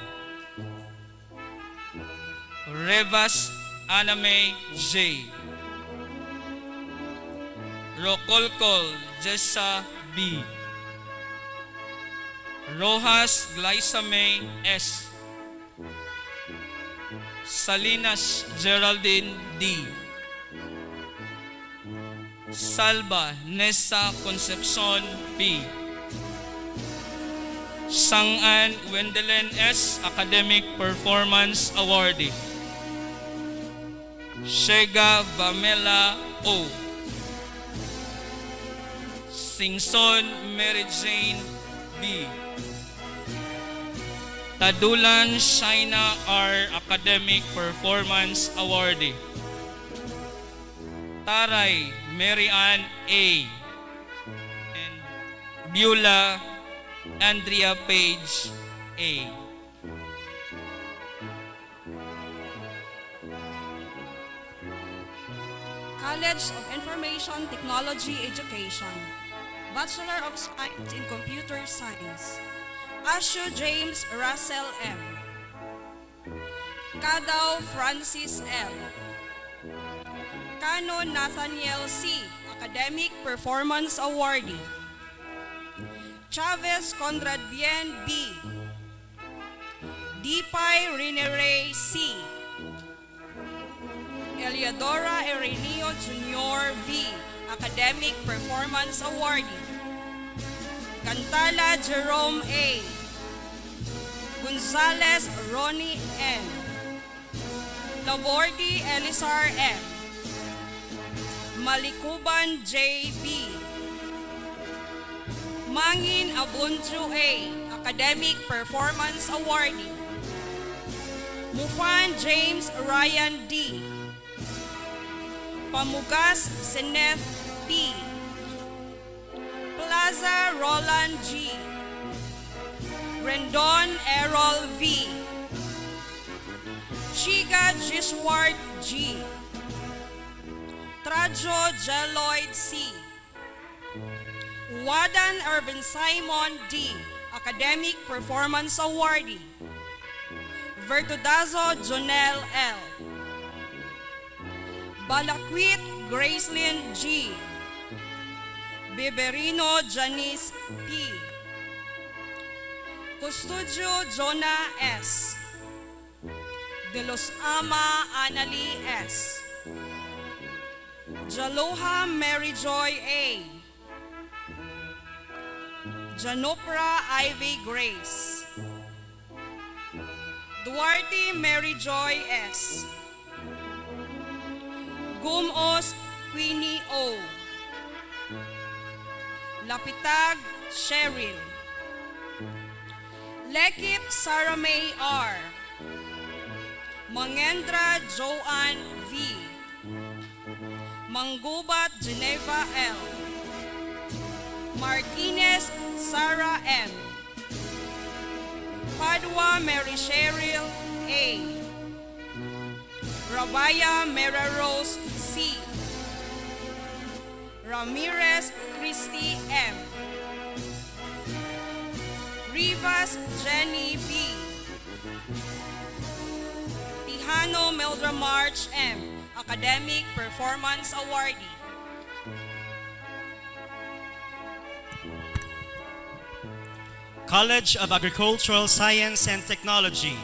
Revas Aname J. Rocolcol Jessa B. Rojas Glycame S. Salinas Geraldine D. Salva Nessa Concepcion P. Sangan Wendelin S. Academic Performance Awardee. Shega Vamela O. Singson Mary Jane B. Tadulan Shaina R. Academic Performance Awardee. Taray Mary Ann A. And Beulah Andrea Page A. College of Information Technology Education, Bachelor of Science in Computer Science, Ashu James Russell M. Kadaw Francis L. Kano Nathaniel C. Academic Performance Awardee. Chavez Conrad Bien B. Dipay Rinere C. Eliadora Erenio Jr. V. Academic Performance Awardee. Cantala Jerome A. Gonzales Ronnie N. Labordi Elisar M. Malikuban J. B. Mangin Abunju A. Academic Performance Awardee. Mufan James Ryan D. Pamugas Seneth P. Plaza Roland G. Rendon Errol V. Chiga Gisward G. Trajo Jeloid C. Wadan Irvin Simon D. Academic Performance Awardee. Vertudazo Jonel L. Balakwit Gracelyn G. Beberino Janice P. Custodio Jonah S. De Los Ama Anali S. Jaloha Mary Joy A. Janopra Ivy Grace. Duarte Mary Joy S. Gumos Queenie O. Lapitag Cheryl. Lekip Sarah May R. Mangendra Joanne V. Manggubat Geneva L. Martinez Sarah M. Padua Mary Cheryl A. Rabaya Mera Rose C. Ramirez Christy M. Rivas Jenny B. Tijano Mildred March M. Academic Performance Awardee. College of Agricultural Science and Technology,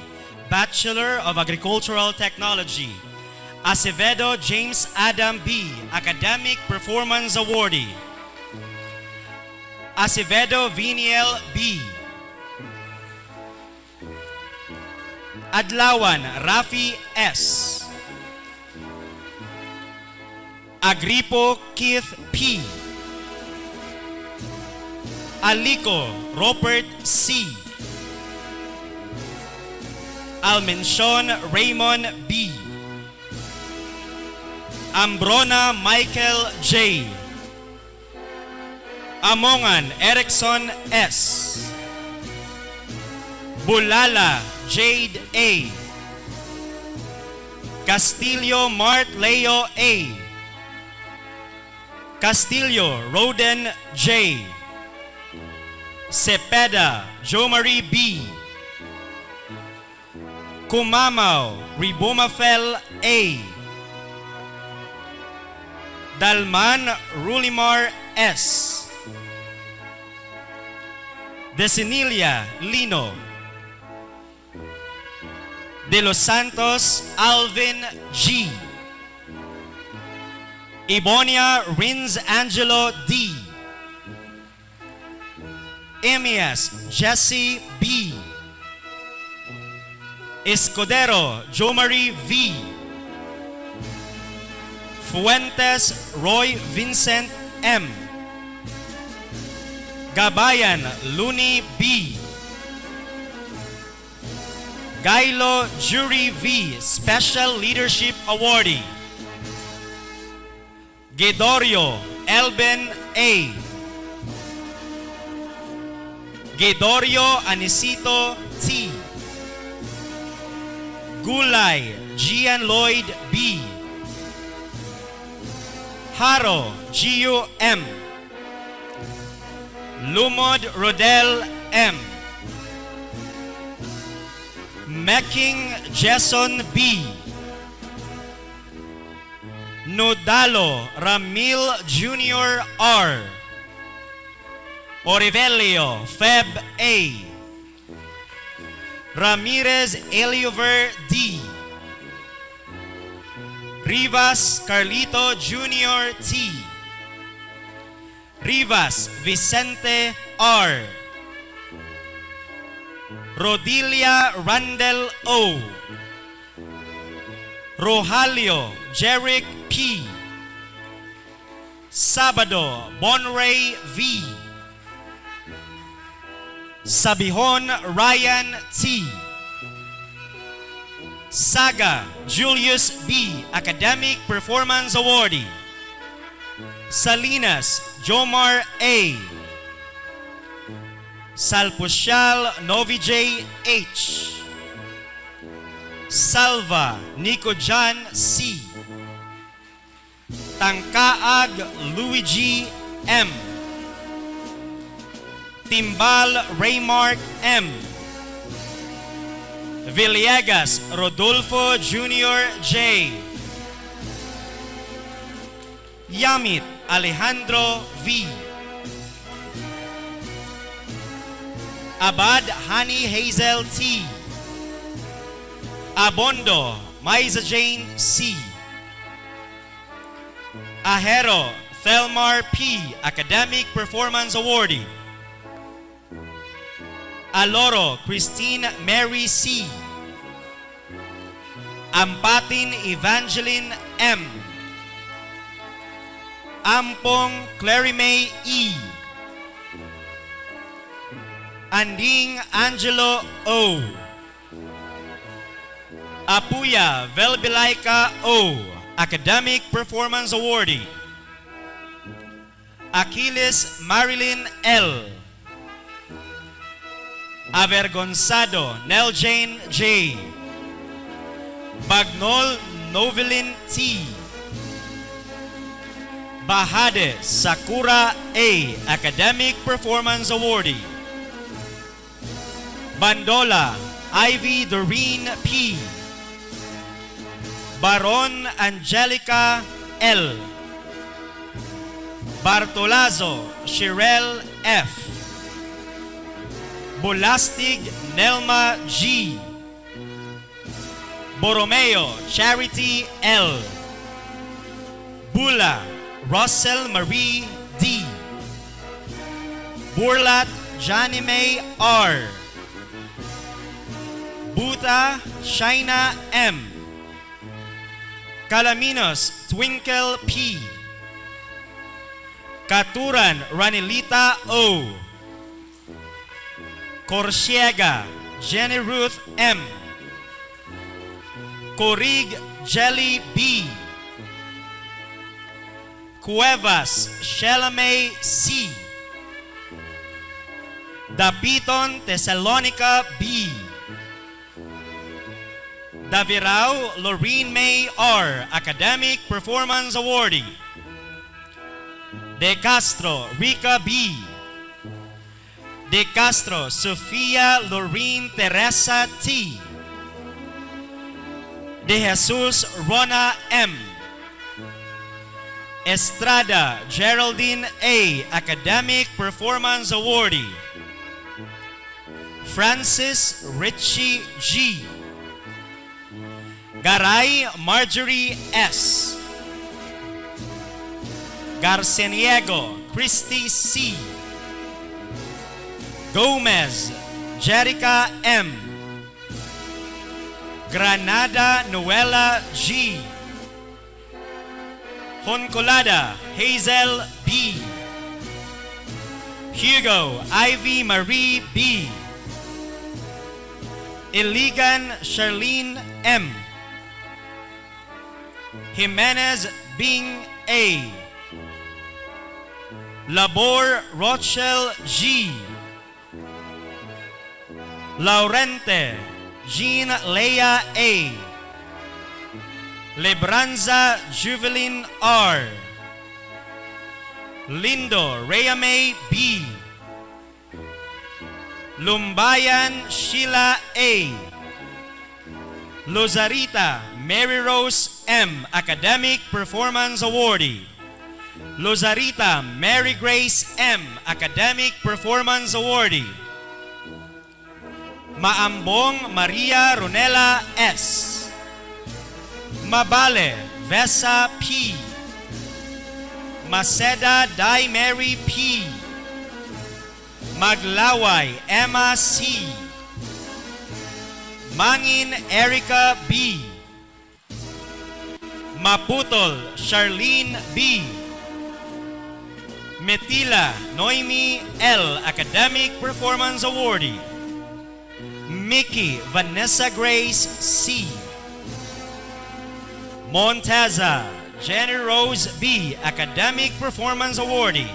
Bachelor of Agricultural Technology, Acevedo James Adam B. Academic Performance Awardee. Acevedo Viniel B. Adlawan Rafi S. Agripo Keith P. Alico Robert C. Almenshon Raymond B. Ambrona Michael J. Amongan Erickson S. Bulala Jade A. Castillo Mart Leo A. Castillo Roden J. Cepeda Jomari B. Kumamao Ribumafel A. Dalman Rulimar S. Desinilia Lino. De Los Santos Alvin G. Ibonia Rins Angelo D. Emias Jesse B. Escudero Jomari V. Fuentes Roy Vincent M. Gabayan Luni B. Gailo Jury V. Special Leadership Awardee. Gedorio Elben A. Gedorio Anisito T. Gulay Gian Lloyd B. Haro Gio M. Lumod Rodel M. Meking Jason B. Nodalo Ramil Jr. R. Orivelio Feb A. Ramirez Eliover D. Rivas Carlito Jr. T. Rivas Vicente R. Rodilia Randel O. Rojalio Jeric P. Sabado Bonray V. Sabihon Ryan T. Saga Julius B. Academic Performance Awardee. Salinas Jomar A. Salpusyal Novijay H. Salva Nico Jan C. Tangkaag Luigi M. Timbal Raymark M. Villegas Rodolfo Jr. J. Yamit Alejandro V. Abad Hani Hazel T. Abondo Maiza Jane C. Ahero Thelmar P. Academic Performance Awardee. Aloro Christine Mary C. Ampatin Evangeline M. Ampong Clarime E. Anding Angelo O. Apuya Velbilaika O. Academic Performance Awardee. Achilles Marilyn L. Avergonzado Neljane J. Bagnol Novelin T. Bahade Sakura A. Academic Performance Awardee. Bandola Ivy Doreen P. Baron Angelica L. Bartolazo Shirel F. Bolastig Nelma G. Borromeo Charity L. Bula Russell Marie D. Burlat Janime R. Buta Shaina M. Calaminos Twinkle P. Katuran Ranilita O. Corsiega Jenny Ruth M. Corig Jelly B. Cuevas Shelame C. Dapiton Thessalonica B. Davirao Lorene May R. Academic Performance Awardee. De Castro Rica B. De Castro Sofia Lorene Teresa T. De Jesus Rona M. Estrada Geraldine A. Academic Performance Awardee. Francis Richie G. Garay Marjorie S. Garceniego Christy C. Gomez Jerica M. Granada Noela G. Honcolada Hazel B. Hugo Ivy Marie B. Iligan Charlene M. Jimenez Bing A. Labor Rochelle G. Laurente Jean Leia A. Lebranza Juvelin R. Lindo Rhea May B. Lumbayan Sheila A. Lozarita Mary Rose M. Academic Performance Awardee. Lozarita Mary Grace M. Academic Performance Awardee. Maambong Maria Ronela S. Mabale Vesa P. Maceda Dai Mary P. Maglaway Emma C. Mangin Erica B. Maputol Charlene B. Metila Noemi L. Academic Performance Awardee. Mickey Vanessa Grace C. Monteza Jenny Rose B. Academic Performance Awardee.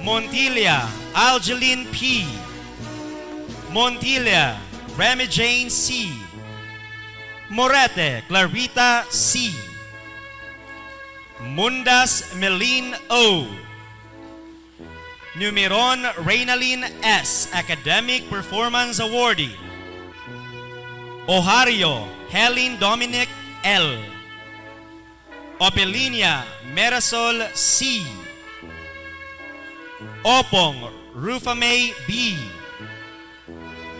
Montilia Algeline P. Montilia Remy Jane C. Morete Clarita C. Mundas Meline O. Numeron Reynalyn S. Academic Performance Awardee. Ohario Helen Dominic L. Opelinia Merasol C. Opong Rufamay B.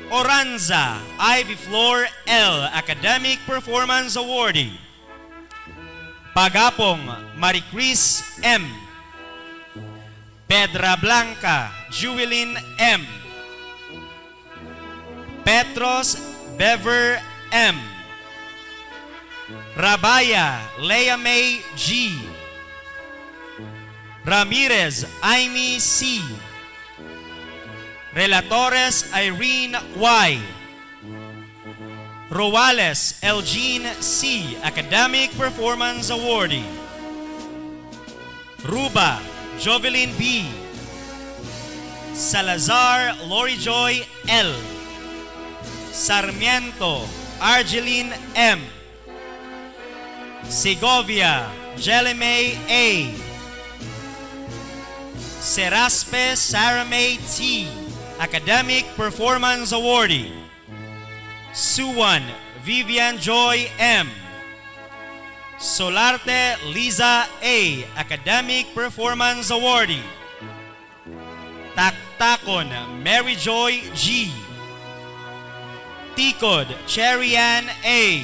Oranza Ivy Flor L. Academic Performance Awardee. Pagapong Maricris M. Pedra Blanca Jewelyn M. Petros Bever M. Rabaya Leia May G. Ramirez Aimee C. Relatores Irene Y. Roales Elgene C. Academic Performance Awardee. Ruba Jovelyn B. Salazar Lori Joy L. Sarmiento Argeline M. Segovia Jelimay A. Seraspe Sarah May T. Academic Performance Awardee. Suwan Vivian Joy M. Solarte Liza A. Academic Performance Awardee. Taktakon Mary Joy G. Tikod Cherry Ann A.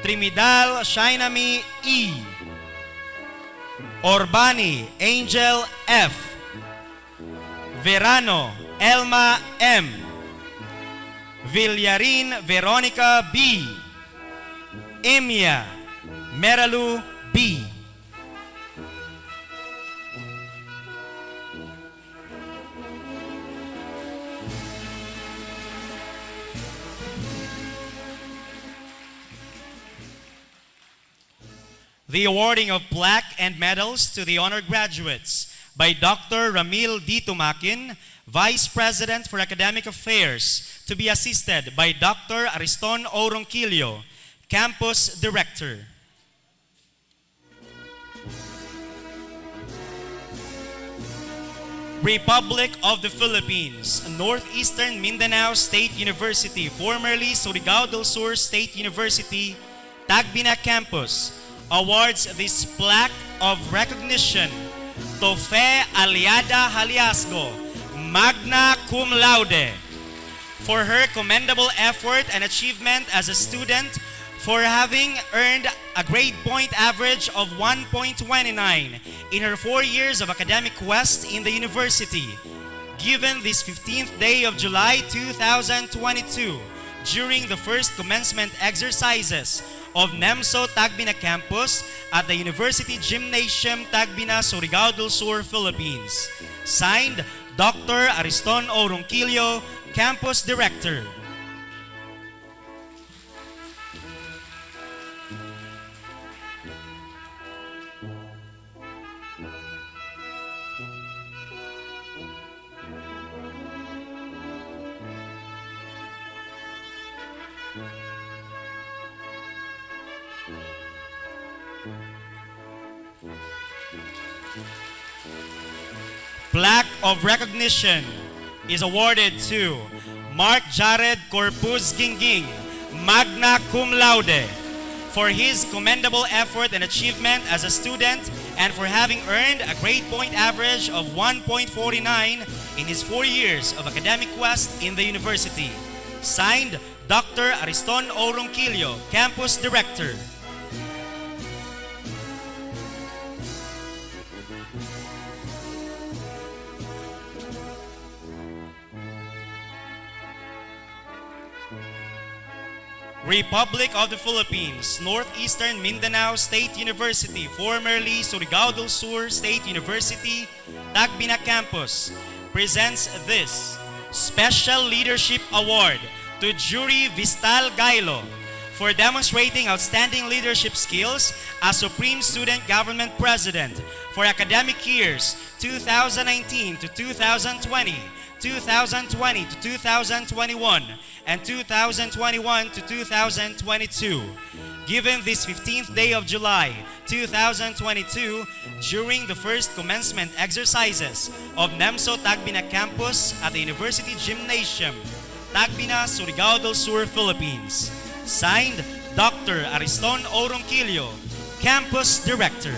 Trimidal Shinami E. Orbani Angel F. Verano Elma M. Villarin Veronica B. Emia Meralu B. The awarding of plaque and medals to the honored graduates by Dr. Ramil D. Tumakin, Vice President for Academic Affairs, to be assisted by Dr. Ariston O. Ronquillo, Campus Director. Republic of the Philippines, Northeastern Mindanao State University, formerly Surigao del Sur State University, Tagbina Campus, awards this plaque of recognition to Fe Aliada Haliasgo, magna cum laude, for her commendable effort and achievement as a student, for having earned a grade point average of 1.29 in her 4 years of academic quest in the university, given this 15th day of July 2022 during the first commencement exercises of Nemsu Tagbina Campus at the University Gymnasium Tagbina, Surigao del Sur, Philippines. Signed, Dr. Ariston O. Ronquillo, Campus Director. Plaque of recognition is awarded to Mark Jared Corpus Gingging, magna cum laude, for his commendable effort and achievement as a student and for having earned a grade point average of 1.49 in his 4 years of academic quest in the university. Signed, Dr. Ariston O. Ronquillo, Campus Director. Republic of the Philippines, Northeastern Mindanao State University, formerly Surigao del Sur State University, Tagbina Campus, presents this Special Leadership Award to Jury Vistal Gailo for demonstrating outstanding leadership skills as Supreme Student Government President for academic years 2019 to 2020, 2020 to 2021, and 2021 to 2022. Given this 15th day of July 2022, during the first commencement exercises of Nemsu Tagbina Campus at the University Gymnasium, Tagbina, Surigao del Sur, Philippines. Signed, Dr. Ariston O. Ronquillo, Campus Director.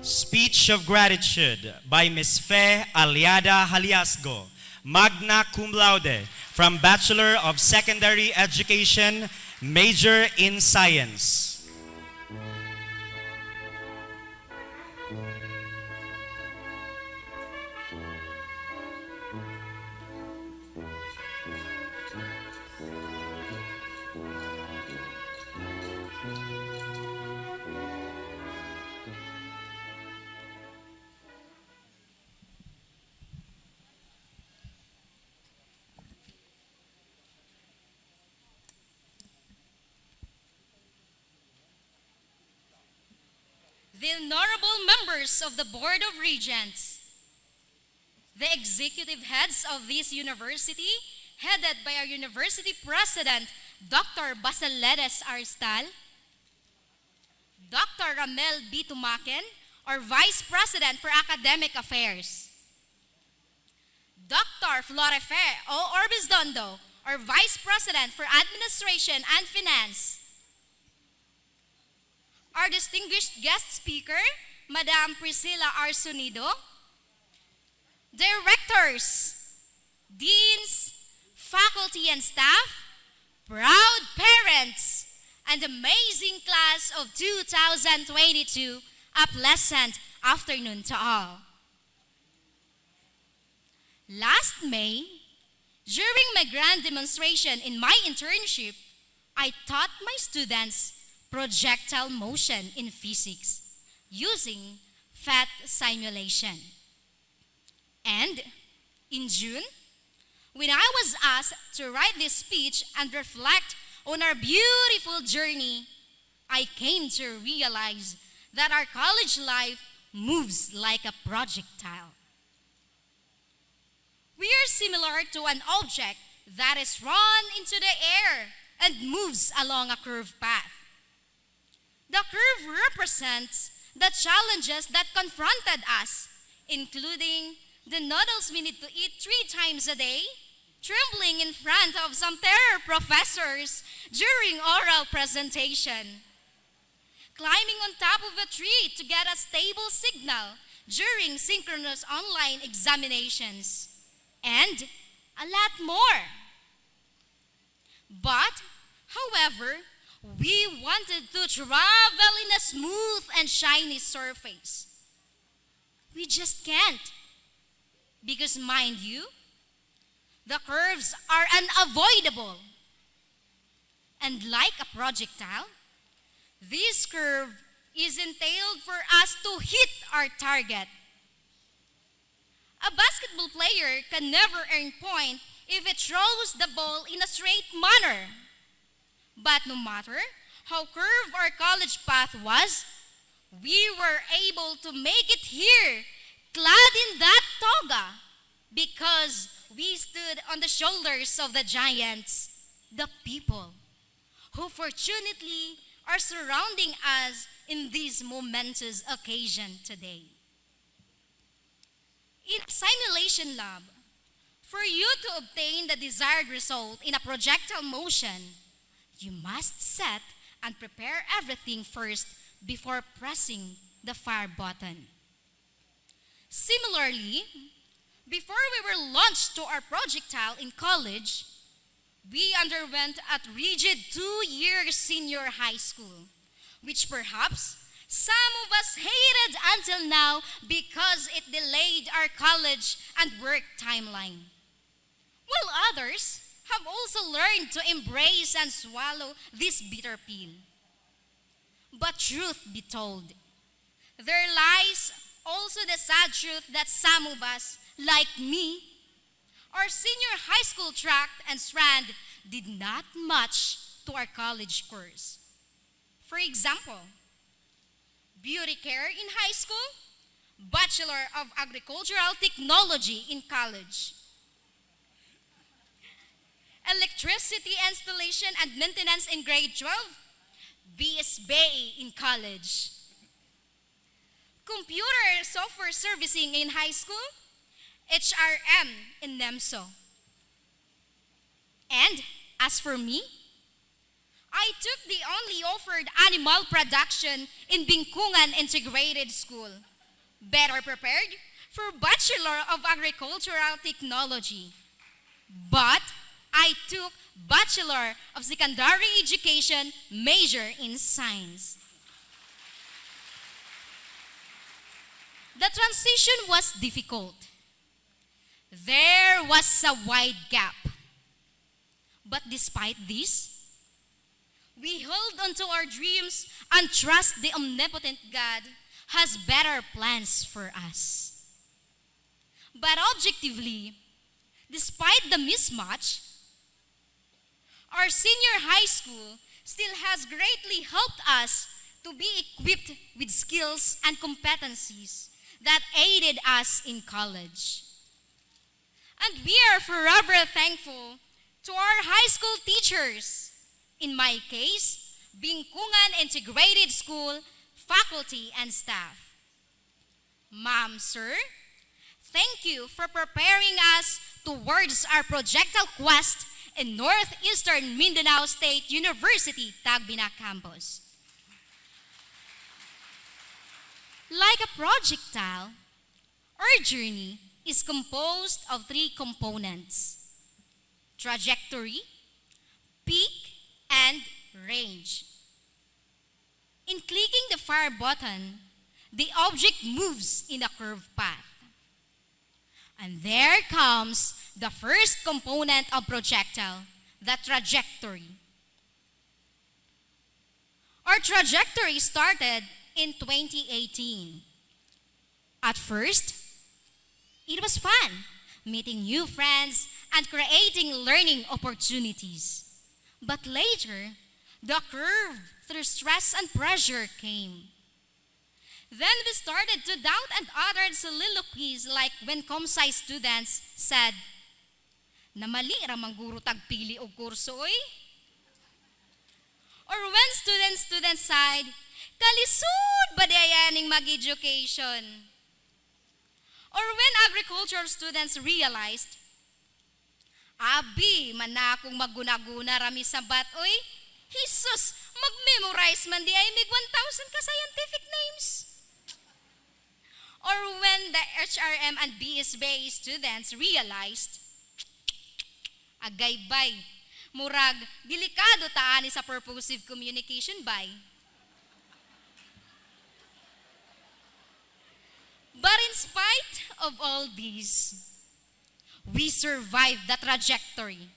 Speech of Gratitude by Ms. Fe Aliada Haliasgo, magna cum laude, from Bachelor of Secondary Education, major in Science. The honorable members of the Board of Regents, the executive heads of this university, headed by our university president, Dr. Basaledes Aristal, Dr. Ramel B. Tumaken, our vice president for academic affairs, Dr. Florefe O. Orbisdondo, our vice president for administration and finance, our distinguished guest speaker, Madam Priscilla Arsonido, directors, deans, faculty and staff, proud parents, and amazing class of 2022, a pleasant afternoon to all. Last May, during my grand demonstration in my internship, I taught my students projectile motion in physics using PhET simulation. And in June, when I was asked to write this speech and reflect on our beautiful journey, I came to realize that our college life moves like a projectile. We are similar to an object that is run into the air and moves along a curved path. The curve represents the challenges that confronted us, including the noodles we need to eat 3 times a day, trembling in front of some terror professors during oral presentation, climbing on top of a tree to get a stable signal during synchronous online examinations, and a lot more. But, however, we wanted to travel in a smooth and shiny surface. We just can't. Because mind you, the curves are unavoidable. And like a projectile, this curve is entailed for us to hit our target A basketball player can never earn point if it throws the ball in a straight manner. But no matter how curved our college path was, we were able to make it here, clad in that toga, because we stood on the shoulders of the giants, the people, who fortunately are surrounding us in this momentous occasion today. In a simulation lab, for you to obtain the desired result in a projectile motion, you must set and prepare everything first before pressing the fire button. Similarly, before we were launched to our projectile in college, we underwent a rigid 2-year senior high school, which perhaps some of us hated until now because it delayed our college and work timeline. While others have also learned to embrace and swallow this bitter pill. But truth be told, there lies also the sad truth that some of us, like me, our senior high school track and strand did not match to our college course. For example, beauty care in high school, Bachelor of Agricultural Technology in college, electricity installation and maintenance in grade 12, BSBA in college, computer software servicing in high school, HRM in Nemsu. And as for me, I took the only offered animal production in Bingkungan Integrated School, better prepared for Bachelor of Agricultural Technology. But I took Bachelor of Secondary Education major in Science. The transition was difficult. There was a wide gap. But despite this, we hold on to our dreams and trust the omnipotent God has better plans for us. But objectively, despite the mismatch, our senior high school still has greatly helped us to be equipped with skills and competencies that aided us in college. And we are forever thankful to our high school teachers, in my case, Bingkungan Integrated School, faculty and staff. Ma'am, sir, thank you for preparing us towards our projectile quest in Northeastern Mindanao State University, Tagbina campus. Like a projectile, our journey is composed of 3 components: trajectory, peak, and range. In clicking the fire button, the object moves in a curved path. And there comes the first component of projectile, the trajectory. Our trajectory started in 2018. At first, it was fun, meeting new friends and creating learning opportunities. But later, the curve through stress and pressure came. Then we started to doubt and uttered soliloquies like when ComSci students said, "Namali ramang guro tagpili og kurso oy." Or when students sighed, "Kalisod ba dayaning mag-education?" Or when agricultural students realized, "Abi, man na akong maguna-guna rami sa bat, oy. Jesus, mag-memorize man di ay mig 1,000 ka scientific names." Or when the HRM and BSBA students realized, "Agay-bay, murag, delikado taani sa purposive communication bay." But in spite of all these, we survived the trajectory.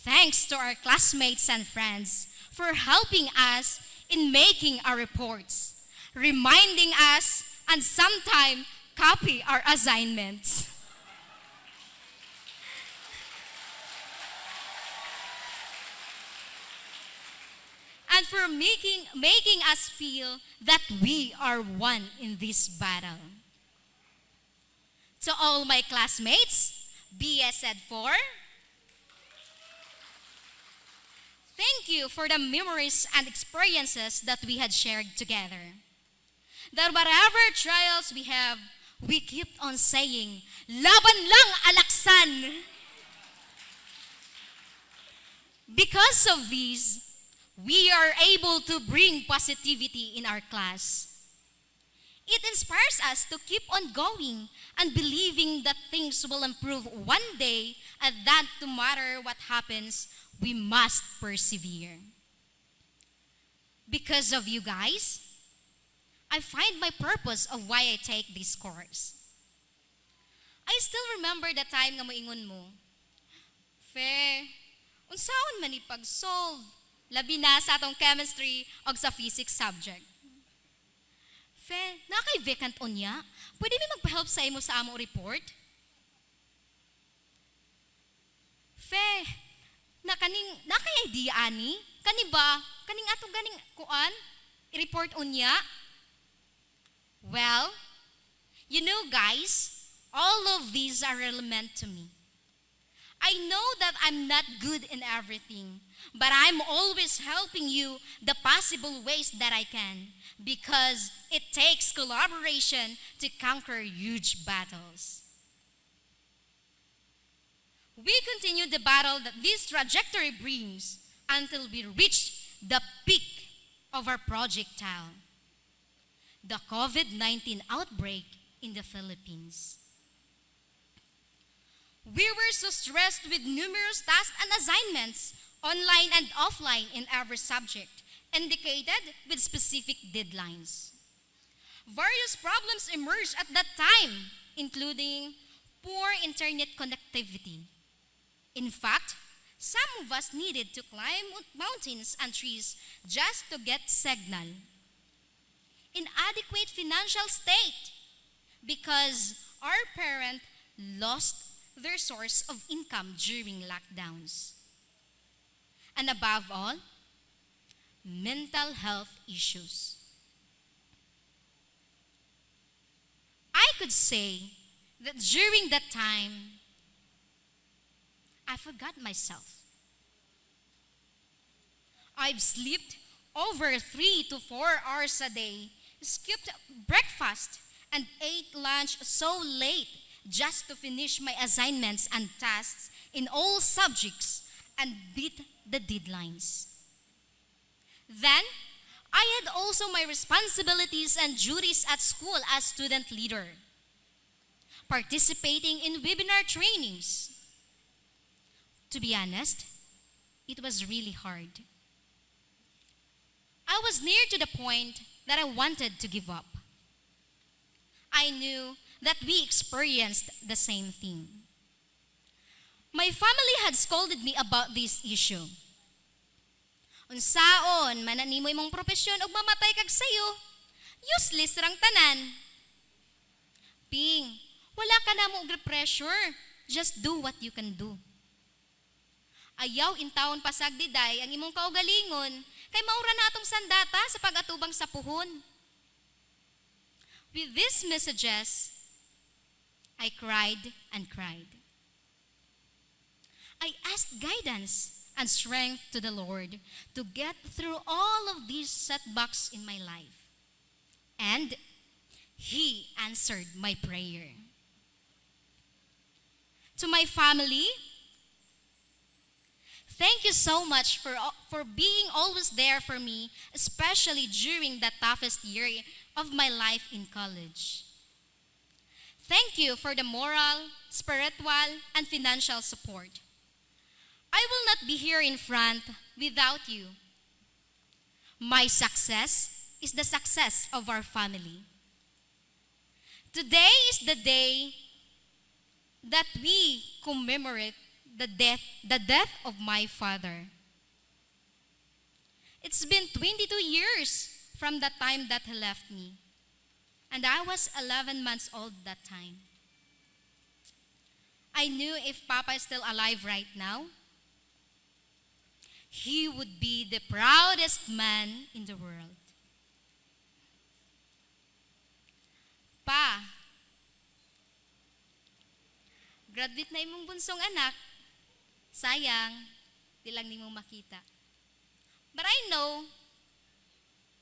Thanks to our classmates and friends for helping us in making our reports, reminding us, and sometimes copy our assignments. And for making us feel that we are one in this battle. To all my classmates, BSED 4, thank you for the memories and experiences that we had shared together. That whatever trials we have, we keep on saying, laban lang alaksan. Because of these, we are able to bring positivity in our class. It inspires us to keep on going and believing that things will improve one day and that no matter what happens, we must persevere. Because of you guys, I find my purpose of why I take this course. I still remember the time nga moingon mo, Fe, unsaon man ipag-solve, labi na sa atong chemistry o sa physics subject. Fe, nakay vacant unya, pwede mi magpa-help sa imo sa amo report? Fe, nakay idea ani? Kani ba? Kaning ato ganing kuan? I-report unya? Well, you know guys, all of these are relevant to me. I know that I'm not good in everything, but I'm always helping you the possible ways that I can because it takes collaboration to conquer huge battles. We continue the battle that this trajectory brings until we reach the peak of our projectile, the COVID-19 outbreak in the Philippines. We were so stressed with numerous tasks and assignments, online and offline in every subject, indicated with specific deadlines. Various problems emerged at that time, including poor internet connectivity. In fact, some of us needed to climb mountains and trees just to get signal. Inadequate financial state because our parent lost their source of income during lockdowns. And above all, mental health issues. I could say that during that time, I forgot myself. I've slept over 3 to 4 hours a day, skipped breakfast, and ate lunch so late just to finish my assignments and tasks in all subjects and beat the deadlines. Then, I had also my responsibilities and duties at school as student leader, participating in webinar trainings. To be honest, it was really hard. I was near to the point that I wanted to give up. I knew that we experienced the same thing. My family had scolded me about this issue. Unsaon, mananimoy mong profesyon og mamatay kag sayo, useless rang tanan. Ping, wala ka na mo og pressure. Just do what you can do. Ayaw intawon pasag diday ang imong kaugalingon, kay maura na atong sandata sa pag-atubang sa puhon. With these messages, I cried and cried. I asked guidance and strength to the Lord to get through all of these setbacks in my life. And He answered my prayer. To my family, thank you so much for being always there for me, especially during the toughest year of my life in college. Thank you for the moral, spiritual, and financial support. I will not be here in front without you. My success is the success of our family. Today is the day that we commemorate the death of my father. It's been 22 years from the time that he left me. and I was 11 months old that time. I knew if Papa is still alive right now, he would be the proudest man in the world. Pa, graduate na imong bunsong anak, sayang, di lang ni mong makita. But I know,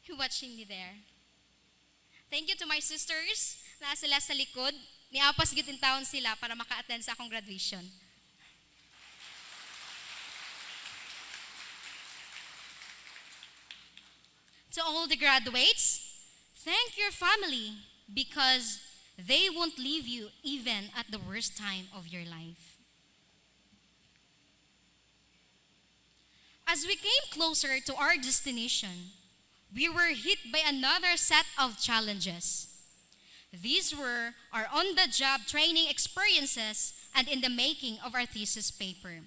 you're watching me there. Thank you to my sisters na sila sa likod. Niapas gitin taon sila para maka-attend sa akong graduation. To all the graduates, thank your family because they won't leave you even at the worst time of your life. As we came closer to our destination, we were hit by another set of challenges. These were our on-the-job training experiences and in the making of our thesis paper.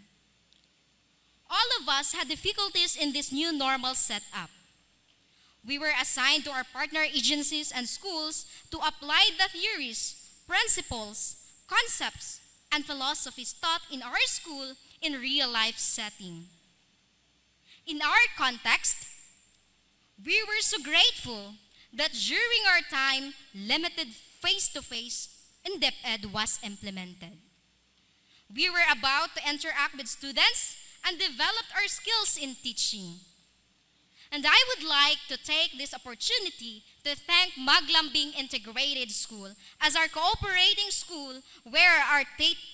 All of us had difficulties in this new normal setup. We were assigned to our partner agencies and schools to apply the theories, principles, concepts, and philosophies taught in our school in real-life setting. In our context, we were so grateful that during our time, limited face-to-face in-depth ed was implemented. We were about to interact with students and developed our skills in teaching. And I would like to take this opportunity to thank Maglambing Integrated School as our cooperating school where our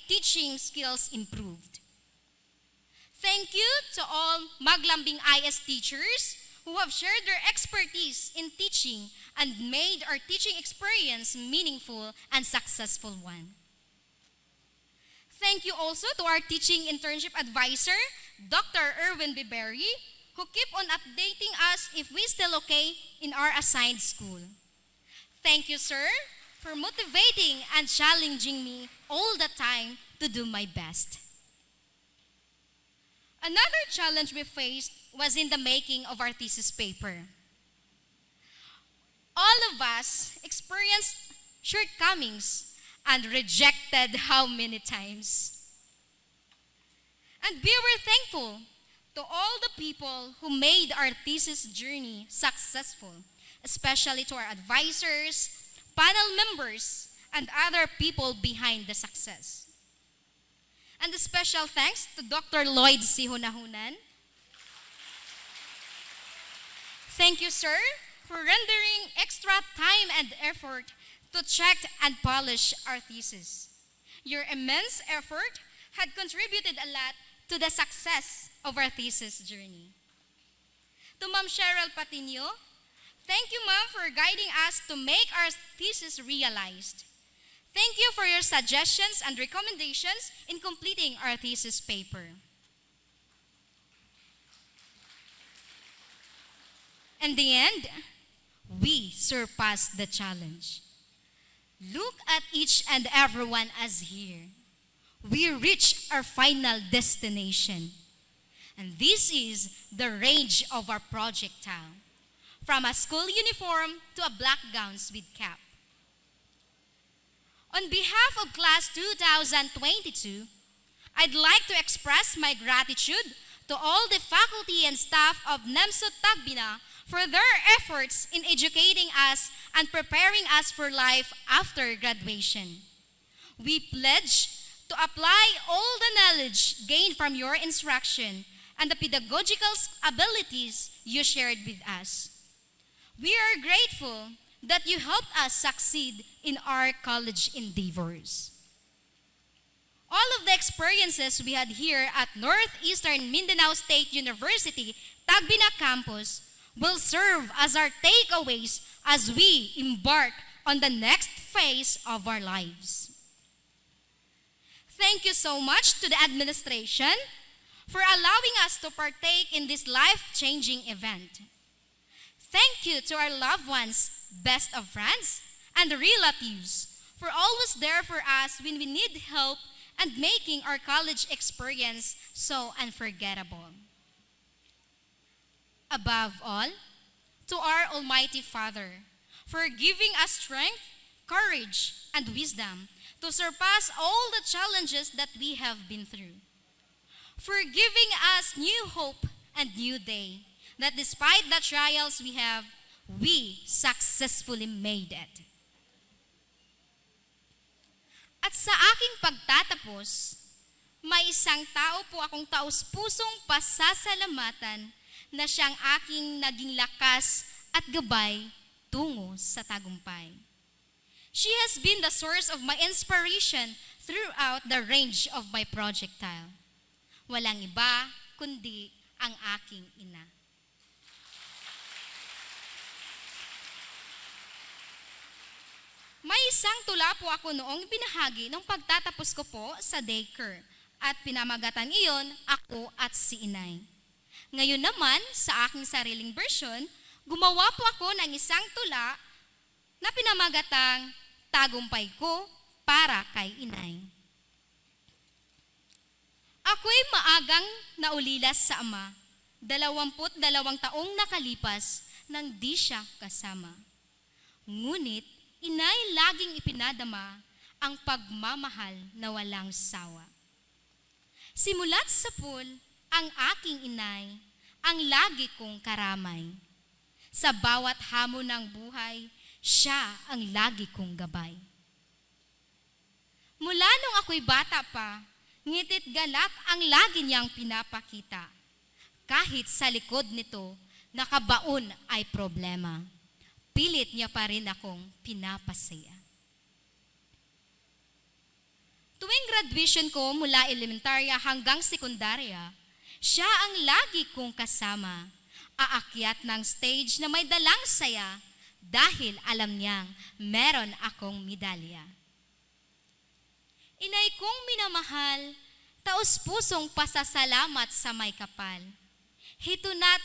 teaching skills improved. Thank you to all Maglambing IS teachers who have shared their expertise in teaching and made our teaching experience meaningful and successful one. Thank you also to our teaching internship advisor, Dr. Erwin Biberry, who keep on updating us if we still okay in our assigned school. Thank you, sir, for motivating and challenging me all the time to do my best. Another challenge we faced was in the making of our thesis paper. All of us experienced shortcomings and rejected how many times. And we were thankful to all the people who made our thesis journey successful, especially to our advisors, panel members, and other people behind the success. And a special thanks to Dr. Lloyd C. Hunahunan. Thank you, sir, for rendering extra time and effort to check and polish our thesis. Your immense effort had contributed a lot to the success of our thesis journey. To Ma'am Cheryl Patino, thank you, ma'am, for guiding us to make our thesis realized. Thank you for your suggestions and recommendations in completing our thesis paper. In the end, we surpassed the challenge. Look at each and everyone as here. We reached our final destination. And this is the range of our projectile, from a school uniform to a black gowns with cap. On behalf of Class 2022, I'd like to express my gratitude to all the faculty and staff of Nemsu Tagbina for their efforts in educating us and preparing us for life after graduation. We pledge to apply all the knowledge gained from your instruction and the pedagogical abilities you shared with us. We are grateful that you helped us succeed in our college endeavors. All of the experiences we had here at Northeastern Mindanao State University, Tagbina campus, will serve as our takeaways as we embark on the next phase of our lives. Thank you so much to the administration for allowing us to partake in this life-changing event. Thank you to our loved ones, best of friends, and relatives for always there for us when we need help and making our college experience so unforgettable. Above all, to our Almighty Father for giving us strength, courage, and wisdom to surpass all the challenges that we have been through. For giving us new hope and new day, that despite the trials we have, we successfully made it. At sa aking pagtatapos, may isang tao po akong taus-pusong pasasalamatan na siyang aking naging lakas at gabay tungo sa tagumpay. She has been the source of my inspiration throughout the range of my projectile. Walang iba kundi ang aking ina. May isang tula po ako noong binahagi nung pagtatapos ko po sa daycare at pinamagatan iyon ako at si inay. Ngayon naman, sa aking sariling version, gumawa po ako ng isang tula na pinamagatang Tagumpay Ko para kay Inay. Ako'y maagang naulilas sa ama, 22 taong nakalipas nang di siya kasama. Ngunit, inay laging ipinadama ang pagmamahal na walang sawa. Simulat sa pool, ang aking inay, ang lagi kong karamay. Sa bawat hamon ng buhay, siya ang lagi kong gabay. Mula nung ako'y bata pa, ngitit galak ang lagi niyang pinapakita. Kahit sa likod nito, nakabaon ay problema. Pilit niya pa rin akong pinapasaya. Tuwing graduation ko mula elementarya hanggang sekundarya, siya ang lagi kong kasama. Aakyat ng stage na may dalang saya dahil alam niyang meron akong medalya. Inay kong minamahal, taos-pusong pasasalamat sa may kapal. Hito na't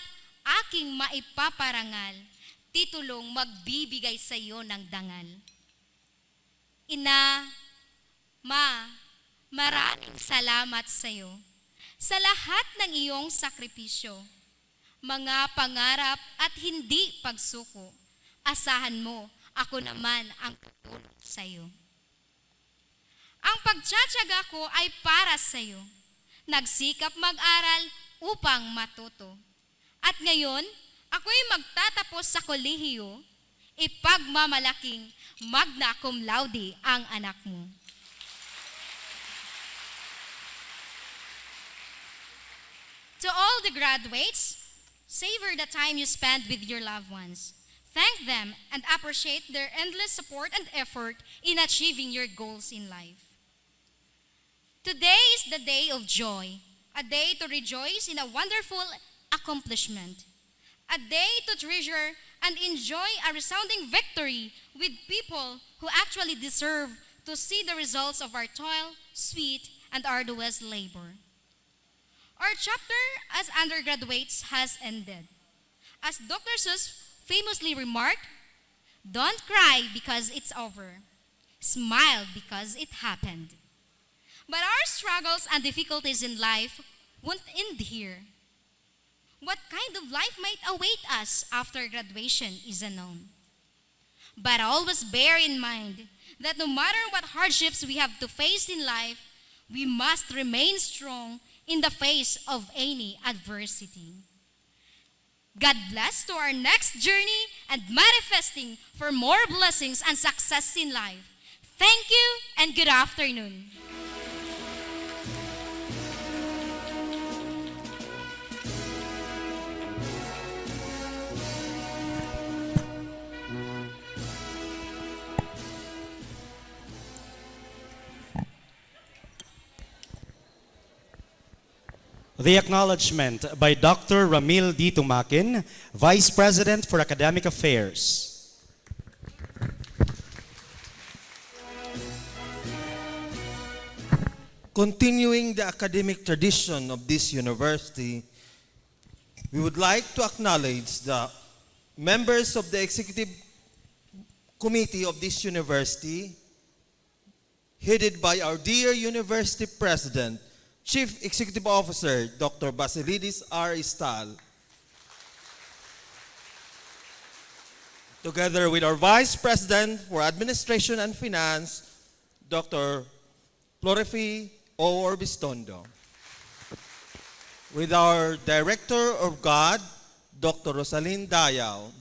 aking maipaparangal, titulong magbibigay sa iyo ng dangal. Ina, Ma, maraming salamat sa iyo sa lahat ng iyong sakripisyo, mga pangarap at hindi pagsuko. Asahan mo, ako naman ang tutulong sa iyo. Ang pagtsatsaga ko ay para sa iyo. Nagsikap mag-aral upang matuto. At ngayon, ako'y magtatapos sa kolehiyo, ipagmamalaking magna cum laude ang anak mo. To all the graduates, savor the time you spend with your loved ones. Thank them and appreciate their endless support and effort in achieving your goals in life. Today is the day of joy, a day to rejoice in a wonderful accomplishment, a day to treasure and enjoy a resounding victory with people who actually deserve to see the results of our toil, sweat, and arduous labor. Our chapter as undergraduates has ended. As Dr. Seuss famously remarked, don't cry because it's over. Smile because it happened. But our struggles and difficulties in life won't end here. What kind of life might await us after graduation is unknown. But always bear in mind that no matter what hardships we have to face in life, we must remain strong in the face of any adversity. God bless to our next journey and manifesting for more blessings and success in life. Thank you and good afternoon. The acknowledgement by Dr. Ramil D. Tumakin, Vice President for Academic Affairs. Continuing the academic tradition of this university, we would like to acknowledge the members of the executive committee of this university, headed by our dear university president, Chief Executive Officer, Dr. Basilidis R. Istal. together with our Vice President for Administration and Finance, Dr. Florifi O. Orbistondo. With our Director of God, Dr. Rosalyn Dayao.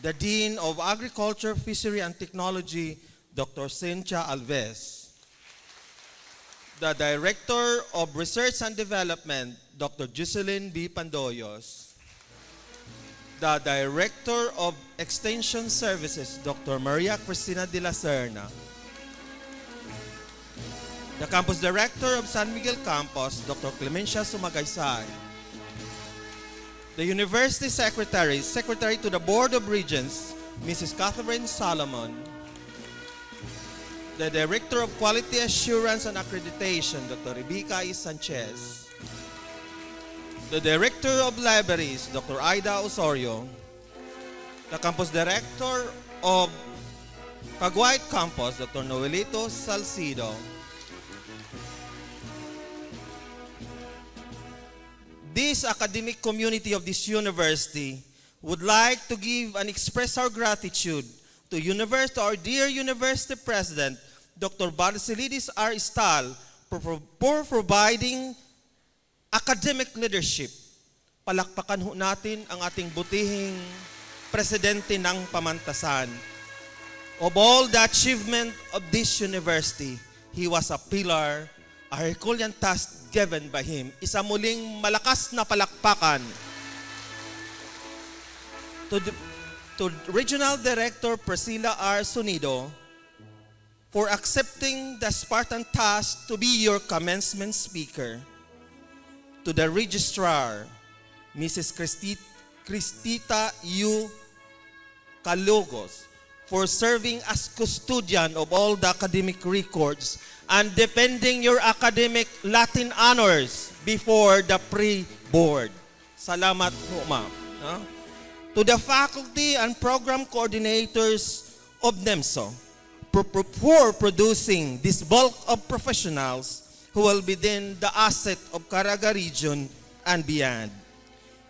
The Dean of Agriculture, Fishery, and Technology, Dr. Cynthia Alves. The Director of Research and Development, Dr. Jocelyn B. Pandoyos. The Director of Extension Services, Dr. Maria Cristina de la Serna. The Campus Director of San Miguel Campus, Dr. Clemencia Sumagaysay. The University Secretary, Secretary to the Board of Regents, Mrs. Catherine Solomon. The Director of Quality Assurance and Accreditation, Dr. Rebecca E. Sanchez. The Director of Libraries, Dr. Aida Osorio. The Campus Director of Caguayt Campus, Dr. Noelito Salcido. This academic community of this university would like to give and express our gratitude to our dear University President, Dr. Barcelidis R. Istal, for providing academic leadership. Palakpakan ho natin ang ating butihing presidente ng pamantasan. Of all the achievement of this university, he was a pillar, a Herculean task given by him. Isa muling malakas na palakpakan to Regional Director Priscilla R. Sunido for accepting the Spartan task to be your commencement speaker. To the Registrar, Mrs. Cristita U. Calugos, for serving as custodian of all the academic records and defending your academic Latin honors before the pre-board. Salamat po, ma'am. No? To the faculty and program coordinators of NEMSO for producing this bulk of professionals who will be then the asset of Caraga region and beyond.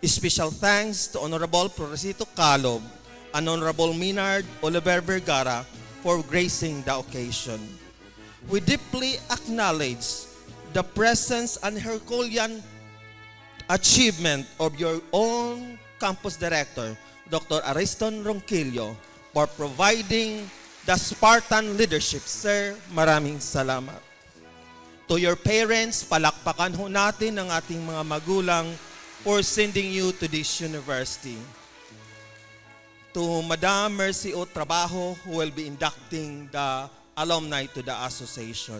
Special thanks to Honorable Florecito Calob and Honorable Minard Oliver Vergara for gracing the occasion. We deeply acknowledge the presence and Herculean achievement of your own campus director, Dr. Ariston Ronquillo, for providing the Spartan leadership. Sir, maraming salamat. To your parents, palakpakan ho natin ang ating mga magulang for sending you to this university. To Madam Mercy O. Trabajo, who will be inducting the alumni to the association.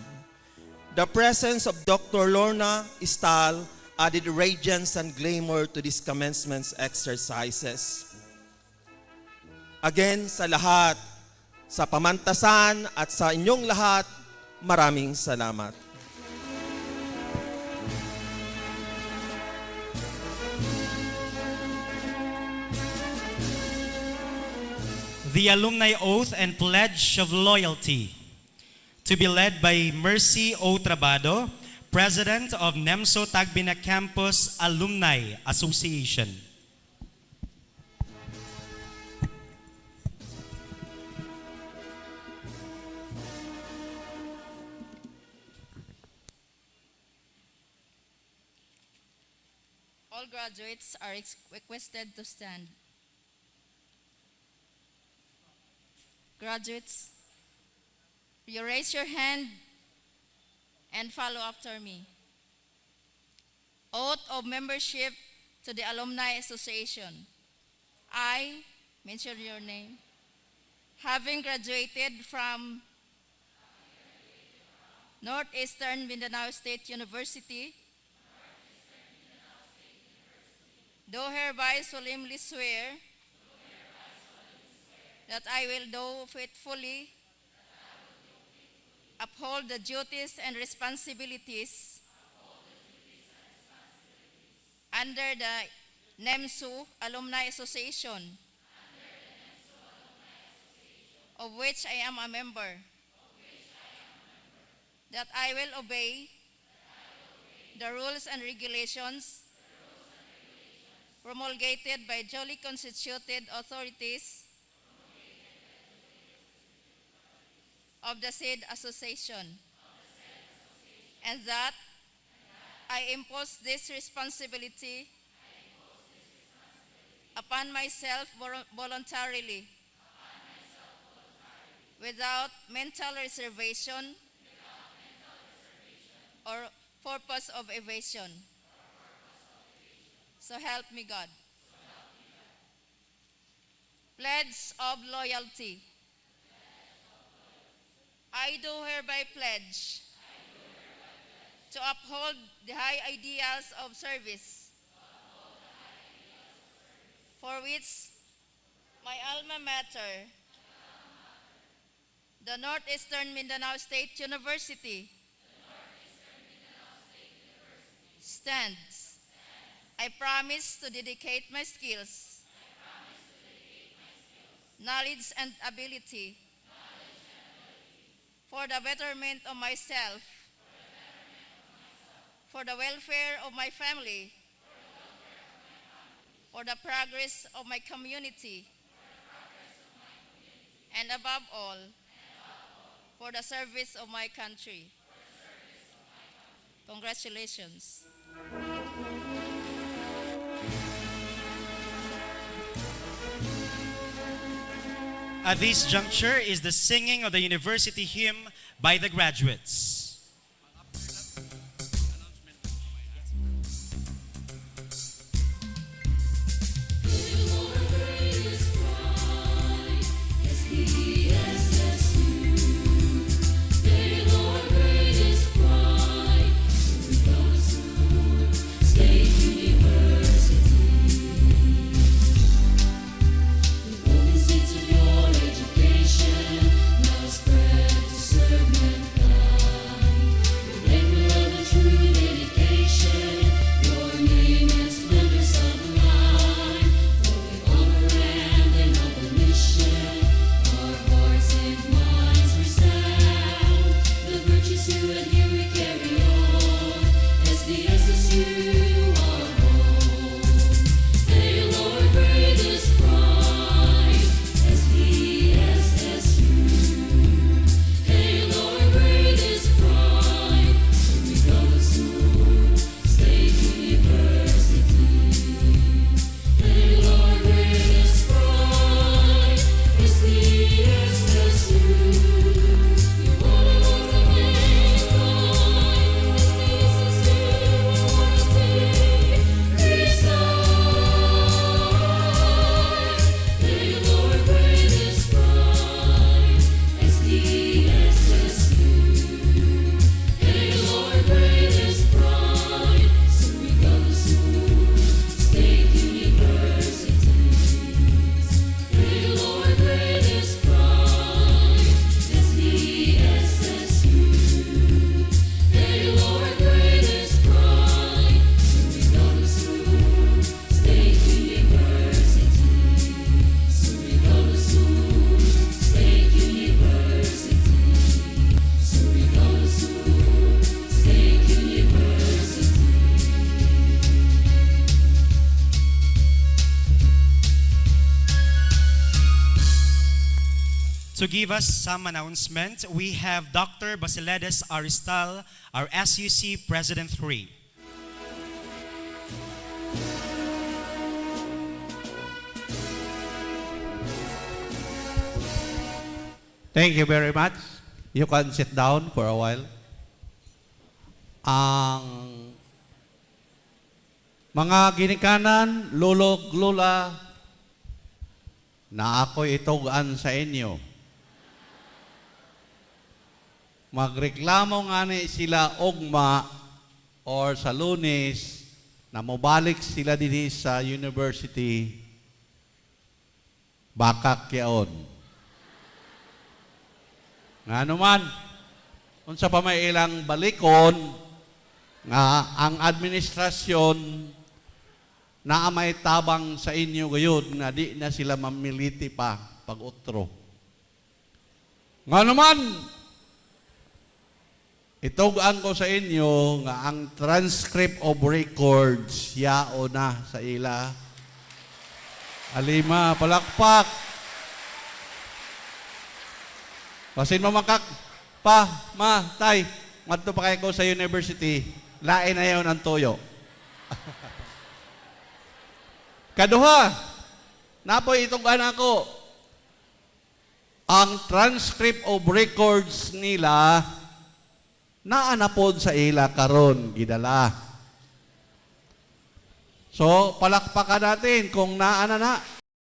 The presence of Dr. Lorna Istal added radiance and glamour to these commencement exercises. Again, sa lahat, sa pamantasan at sa inyong lahat, maraming salamat. The Alumni Oath and Pledge of Loyalty, to be led by Mercy O. Trabado, President of Nemsu Tagbina Campus Alumni Association. All graduates are requested to stand. Graduates, you raise your hand and follow after me. Oath of membership to the Alumni Association. I, mention your name, having graduated from Northeastern Mindanao State University, do hereby solemnly swear that I will do faithfully uphold the duties and responsibilities under the Nemsu Alumni Association, of which I am a member, that I will obey the rules and regulations promulgated by duly constituted authorities of the said association, and that I impose this responsibility upon myself voluntarily, without mental reservation or purpose of evasion. So help me God. Pledge of loyalty. I do hereby pledge to uphold the high ideals of service for which my alma mater, the Northeastern Mindanao State University, stands. I promise to dedicate my skills, knowledge and ability for the betterment of myself, for the welfare of my family, for the progress of my community, and above all, for the service of my country. Congratulations. At this juncture is the singing of the university hymn by the graduates. To give us some announcement, we have Dr. Basiledes Aristal, our SUC President 3. Thank you very much. You can sit down for a while. Ang mga ginikanan, lulog, lula, na ako'y itugaan sa inyo. Magreklamo nga ni sila ugma or sa Lunes na mobalik sila din sa university, bakak yaon. Nga naman, unsa pa may ilang balikon, nga ang administrasyon na may tabang sa inyo gayon na di na sila mamiliti pa pag-utro. Nga naman, itugaan ko sa inyo nga ang transcript of records yao na sa ila Alima, palakpak. Pasin mo makak, pa, ma, tay, madto pa kayo ko sa university, lain na yun ang toyo. Kaduha, napoy itong anak ko, ang transcript of records nila, naanapod sa ila karon gidala. So, palakpakan natin kung naana na.